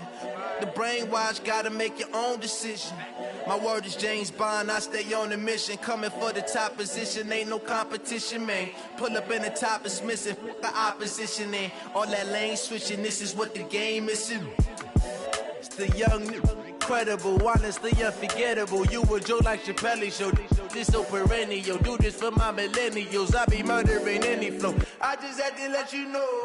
Speaker 6: The brainwash, gotta make your own decision. My word is James Bond, I stay on a mission. Coming for the top position, ain't no competition, man. Pull up in the top is missing, the opposition in. All that lane switching, this is what the game is. It's the young, incredible, honestly unforgettable. You a Joe like Chappelle show. This so perennial, do this for my millennials. I be murdering any flow. I just had to let you know.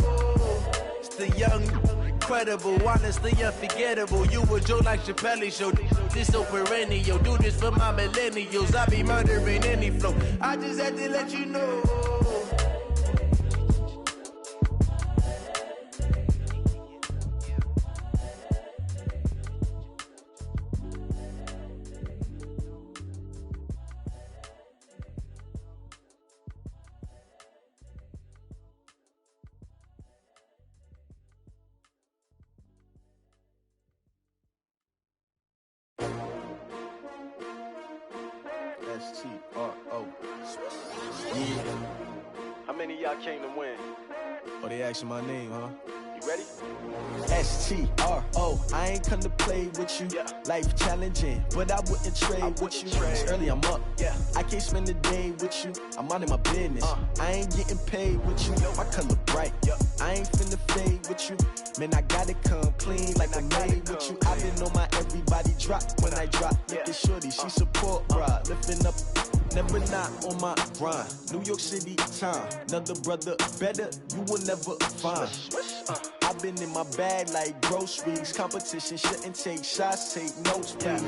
Speaker 6: It's the young, incredible, honestly unforgettable. You a Joe like Chappelle show. This so perennial, do this for my millennials. I be murdering any flow. I just had to let you know. S-T-R-O. Yeah.
Speaker 1: How many of y'all came to win?
Speaker 6: Oh, they asking my name, huh?
Speaker 1: You ready?
Speaker 6: S-T-R-O. I ain't come to play with you. Life challenging, but I wouldn't trade with you. It's early, I'm up. I can't spend the day with you. I'm out of my business. I ain't getting paid with you. My color bright. I ain't finna fade with you. Man, I gotta come clean like I made with you. I been on my everybody drop when I drop. Look at shorty, she support, bruh. Lifting up, never not on my grind. New York City time, another brother better, you will never find. I've been in my bag like groceries. Competition shouldn't take shots, take notes, please.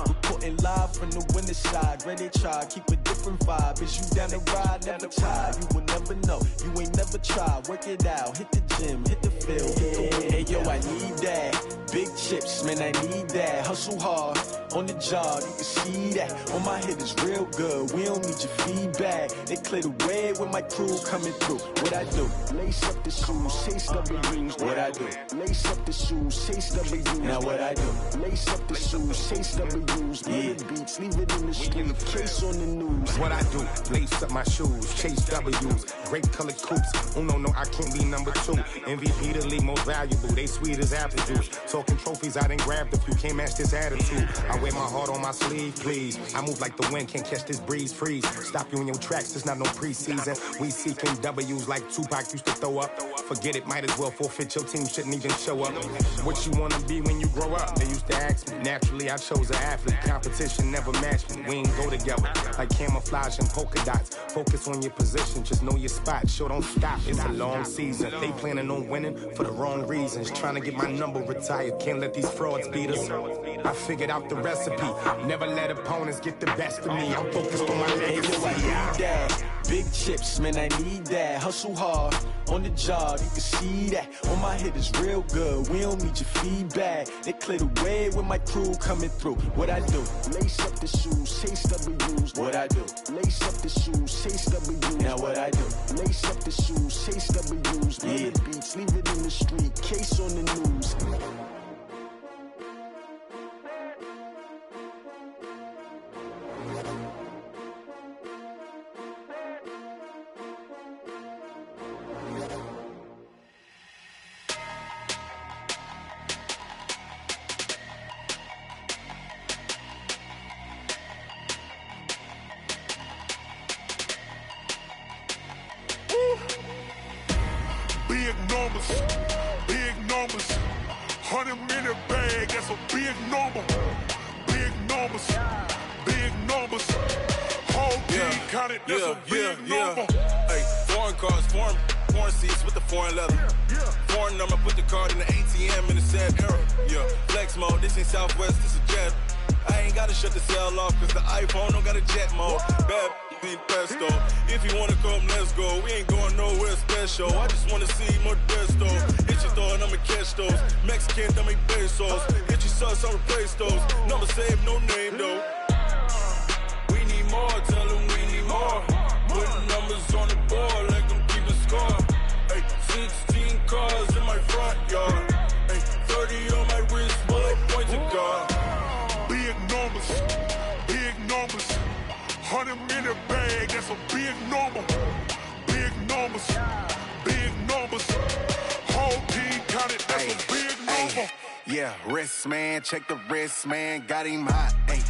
Speaker 6: Reporting live from the winter side. Ready to try, keep a different vibe. Is you down the ride, never tired. You will never know, you ain't never tried. Work it out, hit the gym, hit the field, hit the wind. Hey yo, I need that. Big chips, man, I need that. Hustle hard, on the job, you can see that. On my head is real good, we don't need your feedback. They clear the way with my crew coming through. What I do? Lace up the shoes, chase W's. What I do? Lace up the shoes, chase W's. Now what I do? Lace up the shoes, chase W's. Yeah, beats, leave it in the street, case on the news.
Speaker 7: What I do? Lace up my shoes, chase W's. Great colored coops. Oh no, I can't be number 2. MVP the league most valuable. They sweet as apple juice. Talking trophies, I done grabbed a few. Can't match this attitude. I wear my heart on my sleeve, please. I move like the wind, can't catch this breeze, freeze. Stop you in your tracks, there's not no preseason. We seeking W's like Tupac used to throw up. Forget it, might as well forfeit, your team shouldn't even show up. What you wanna be when you grow up? They used to ask me. Naturally, I chose an athlete. Competition never matched me. We ain't go together like camouflage and polka dots. Focus on your position, just know your spot. Sure, don't stop, it's a long season. They planning on winning for the wrong reasons. Trying to get my number retired, can't let these frauds beat us. I figured out the recipe. Never let opponents get the best of me. I'm focused on my legacy.
Speaker 6: I need that. Big chips, man, I need that. Hustle hard, on the job, you can see that. On my head is real good, we don't need your feedback. They clear the way with my crew coming through. What I do? Lace up the shoes, chase W's. What I do? Lace up the shoes, chase W's. Now what I do? Lace up the shoes, chase W's. Yeah, beats, leave it in the street, case on the news.
Speaker 8: Big numbers, 100-minute bag, that's a big number. Big numbers, whole team counted, that's a big number.
Speaker 9: Hey, foreign cars, foreign seats with the foreign leather. Foreign number, put the card in the ATM in the sad era. Yeah, flex mode, this ain't Southwest, this is jet. I ain't gotta shut the cell off, cause the iPhone don't got a jet mode. Bad Pesto. If you wanna come, let's go. We ain't going nowhere special. I just wanna see Modesto. Hit your thought, I'ma catch those. Mexican, dummy pesos. Hit your sus, I'll replace those. Number saved, no name though. We need more, tell them we need more. Putting numbers on the board, like them keep a score. Ay, 16 cars in my front yard. Ay, 30 on my wrist, bullet point to God.
Speaker 8: Big numbers, big numbers. 100 in a bag, that's a big number. Big numbers, big numbers. Whole team counted, that's a big number.
Speaker 10: Yeah, wrist man, check the wrist man, got him hot. Ay,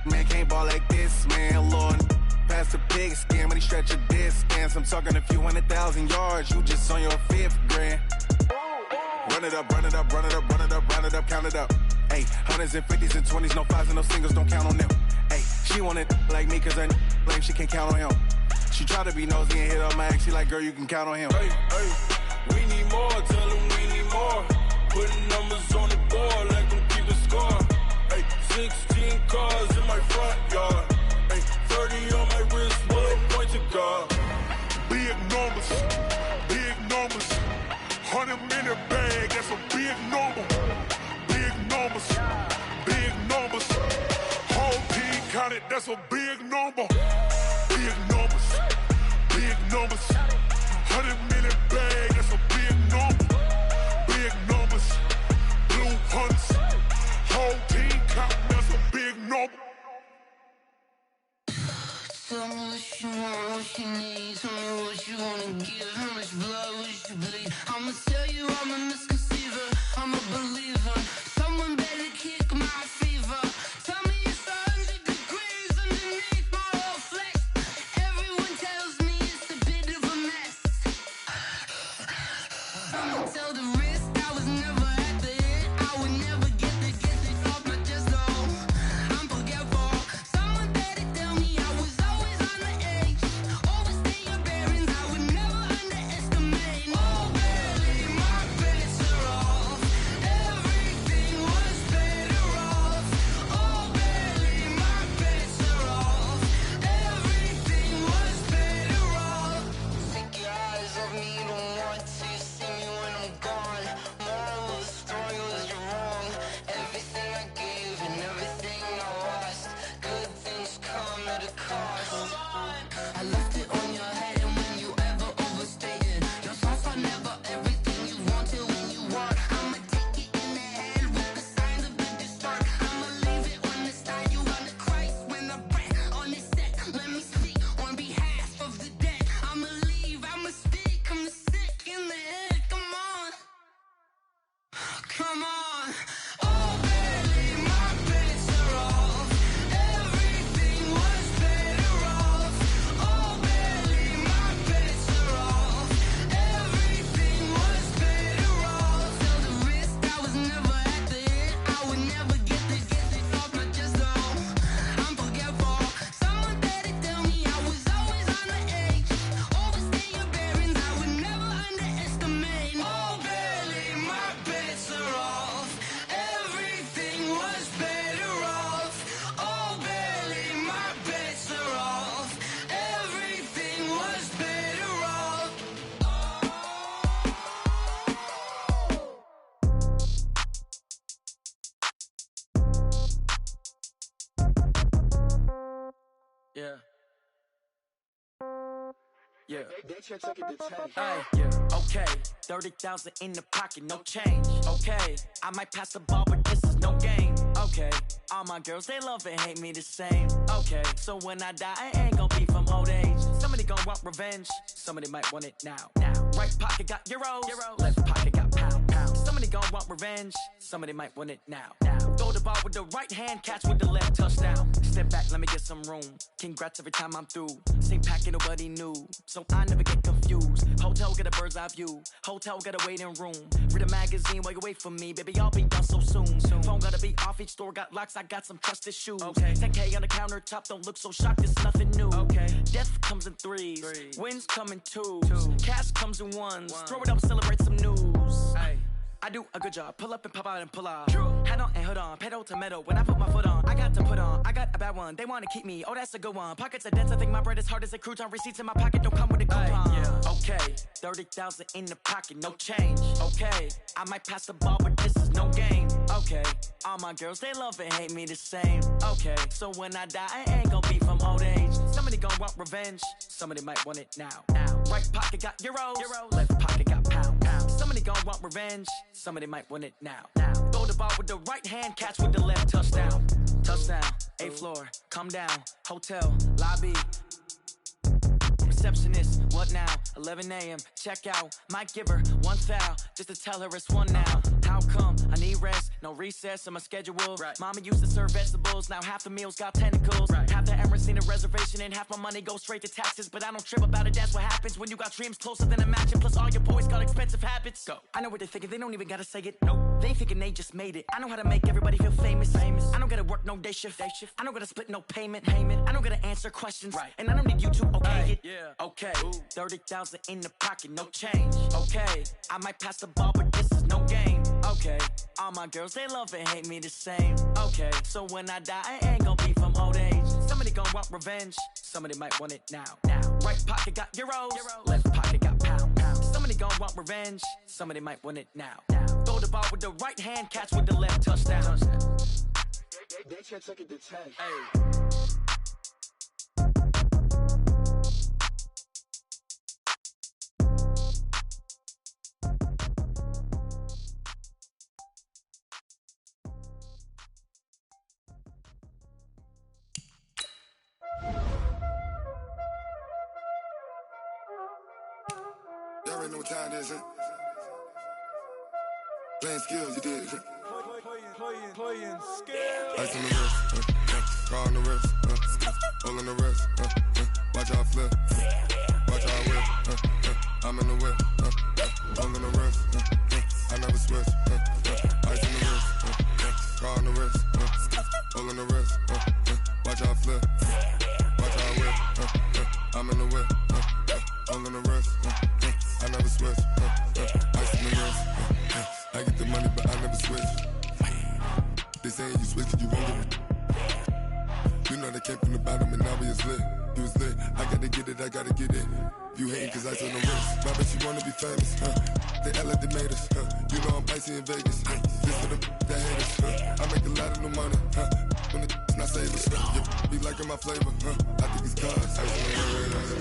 Speaker 10: man can't ball like this, man. Lord, pass the pig skin when he stretch a distance. I'm talking a few 100,000 yards, you just on your 5th grand. Run it up, run it up, run it up, run it up, run it up, count it up. Ay, 100s and 50s and 20s, no 5s and no singles, don't count on them. Ay, she want it like me, cause her lame, she can't count on him. She try to be nosy and hit up my ex, she like, girl, you can count on him.
Speaker 9: Hey, hey, we need more, tell them we need more. Putting numbers on the board, like them keep a score. Hey, 16 cars in my front yard. Hey, 30 on my wrist, bullet point to God.
Speaker 8: Big numbers, big numbers. 100 in a bag, that's a big number. Big numbers, big numbers. Whole team counted, that's a big number. Big numbers, big numbers. 100 in a bag, that's a big number. Big numbers, blue hunts. Whole team counting, that's a big number.
Speaker 5: Tell me what you want, what you need. Tell me what you wanna give. How much blood would you bleed? I'ma tell you I'm a misconceiver. I'm a believer. Someone better kick my fever. Tell me it's 100 degrees underneath my whole flesh. Everyone tells me it's a bit of a mess. I'ma tell the risk I was never at the end. I would never get it off my chest though. I'm forgetful. Someone better tell me I was always on the edge. Overstay your bearings, I would never underestimate. Oh baby, my bets are off. Everything was better off. Oh baby, my bets are off. Everything was better off. Take your eyes off me, don't want to see me when I'm gone. Moral of the story was you're wrong. Everything I gave and everything I lost. Good things come at a cost. I left it on your head, and when you ever overstated your thoughts are never everything you wanted when you want. I'ma take it in the head with the signs of the distort. I'ma leave it on the side. You wanna Christ when I breath on this set. Let me speak on behalf of the dead. I'ma leave, I'ma speak. I'm sick in the head. Come on, come on. Oh baby, my bets are off. Everything was better off. Oh baby, my bets are off. Everything was better off. Tell the risk I was never at the end. I would never get it off my chest though. I'm forgetful. Someone better tell me I was always on the edge. Overstay your bearings, I would never underestimate. Oh baby, my bets are off. Everything was better off. Oh baby, my bets are off. Everything was better off.
Speaker 11: Yeah. Yeah. Hey, yeah. Okay. 30,000 in the pocket, no change. Okay. I might pass the ball, but this is no game. Okay. All my girls, they love and hate me the same. Okay. So when I die, I ain't gon' be from old age. Somebody gon' want revenge. Somebody might want it now. Right pocket got euros. Left pocket got pounds. Somebody gon' want revenge. Somebody might want it now. Throw the ball with the right hand, catch with the left, touchdown. Step back, let me get some room. Congrats every time I'm through. Same packet, nobody knew. So I never get confused. Hotel get a bird's eye view. Hotel get a waiting room. Read a magazine while you wait for me. Baby, I'll be done so soon. Phone gotta be off, each store got locks. I got some trusted shoes. 10K on the countertop, don't look so shocked, it's nothing new. Death comes in threes. Wins come in twos. Cash comes in ones. Throw it up, celebrate some news. I do a good job. Pull up and pop out and pull out. Hat on and hood on, pedal to metal. When I put my foot on, I got to put on. I got a bad one, they want to keep me. Oh, that's a good one. Pockets are dense, I think my bread is hard as a crouton. Receipts in my pocket don't come with a coupon. Yeah. Okay, 30,000 in the pocket, no change. Okay, I might pass the ball, but this is no game. Okay, all my girls, they love and hate me the same. Okay, so when I die, I ain't gonna be from old age. Somebody gon' want revenge, somebody might want it now. Right pocket got euros, left pocket got pound. Somebody gon' want revenge, somebody might want it now. Throw the ball with the right hand, catch with the left, touchdown. Touchdown, 8th floor, come down, hotel, lobby. Receptionist, what now? 11 a.m., check out. Might give her one foul, just to tell her it's one now. How come? I need rest, no recess in my schedule. Right. Mama used to serve vegetables, now half the meals got tentacles. Right. Half the Emirates need a reservation and half my money goes straight to taxes. But I don't trip about it, that's what happens when you got dreams closer than a match. Plus all your boys got expensive habits. Go. I know what they're thinking, they don't even gotta say it. Nope. They thinking they just made it. I know how to make everybody feel famous. I don't gotta work no day shift. I don't gotta split no payment. I don't gotta answer questions. Right. And I don't need you to okay it. Yeah. Okay, 30,000 in the pocket, no change. Okay, I might pass the ball, but this is no game. Okay, all my girls, they love and hate me the same. Okay, so when I die, I ain't gonna be from old age. Somebody gon' want revenge, somebody might want it now. Right pocket got euros, left pocket got pound. Somebody gon' want revenge, somebody might want it now. Throw the ball with the right hand, catch with the left, touchdown.
Speaker 6: They can't take it to 10.
Speaker 11: Hey.
Speaker 12: Y'all already know what time it is, huh? Playing skills, you did.
Speaker 8: Playing skills.
Speaker 12: Ice on the wrist, car on the wrist, hole on the wrist, watch how I flip, watch how I whip, I'm in the whip, hole on the wrist, I never switch, ice on the wrist, car on the wrist, hole on the wrist, watch how I flip, watch how I whip, I'm in the whip, hole on the wrist, I never switch, ice on the wrist, I get the money but I never switch. They saying you switch it, you won't get it. You know they came from the bottom and now we is lit. You was lit, I gotta get it, I gotta get it. You hating cause ice on the wrist. I bet you wanna be famous, They act like they made us, You know I'm icy in Vegas, This for the that hate us, I make a lot of new money, When it's not savers, You be liking my flavor, I think it's cause ice on the wrist,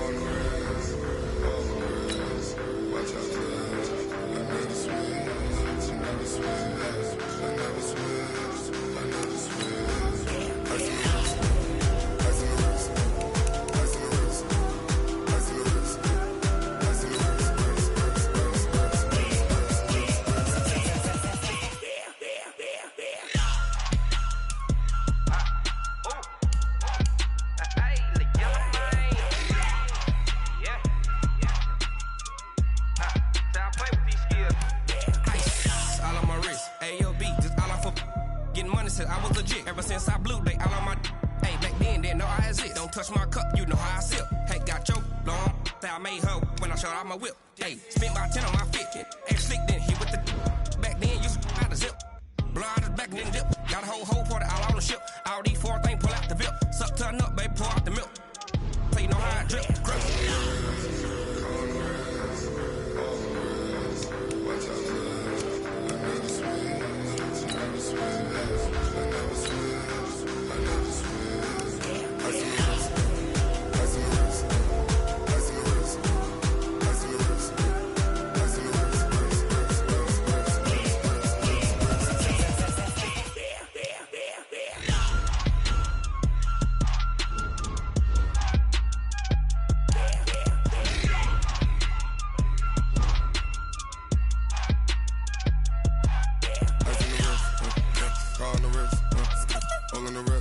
Speaker 12: on the wrist, on the wrist. Watch out for this, I never switch, I never switch. I never switch, I never switch. Ice in the wrist, ice in the wrist, ice in the wrist, ice in the wrist, ice in the wrist,
Speaker 13: Said I was legit ever since I blew they all on my hey back then didn't know I exist. Don't touch my cup, you know how I sip. Hey, got your long I made her when I showed out my whip. Hey, spent my 10 on my fit. Hey, slick then hit with the back then used to out the zip. Blow out the back and then dip. Got a whole party all on the ship. All these 4 things pull out the VIP. Suck turn up, baby, pour out the milk. So you know how I drip. Grip.
Speaker 12: on the wrist,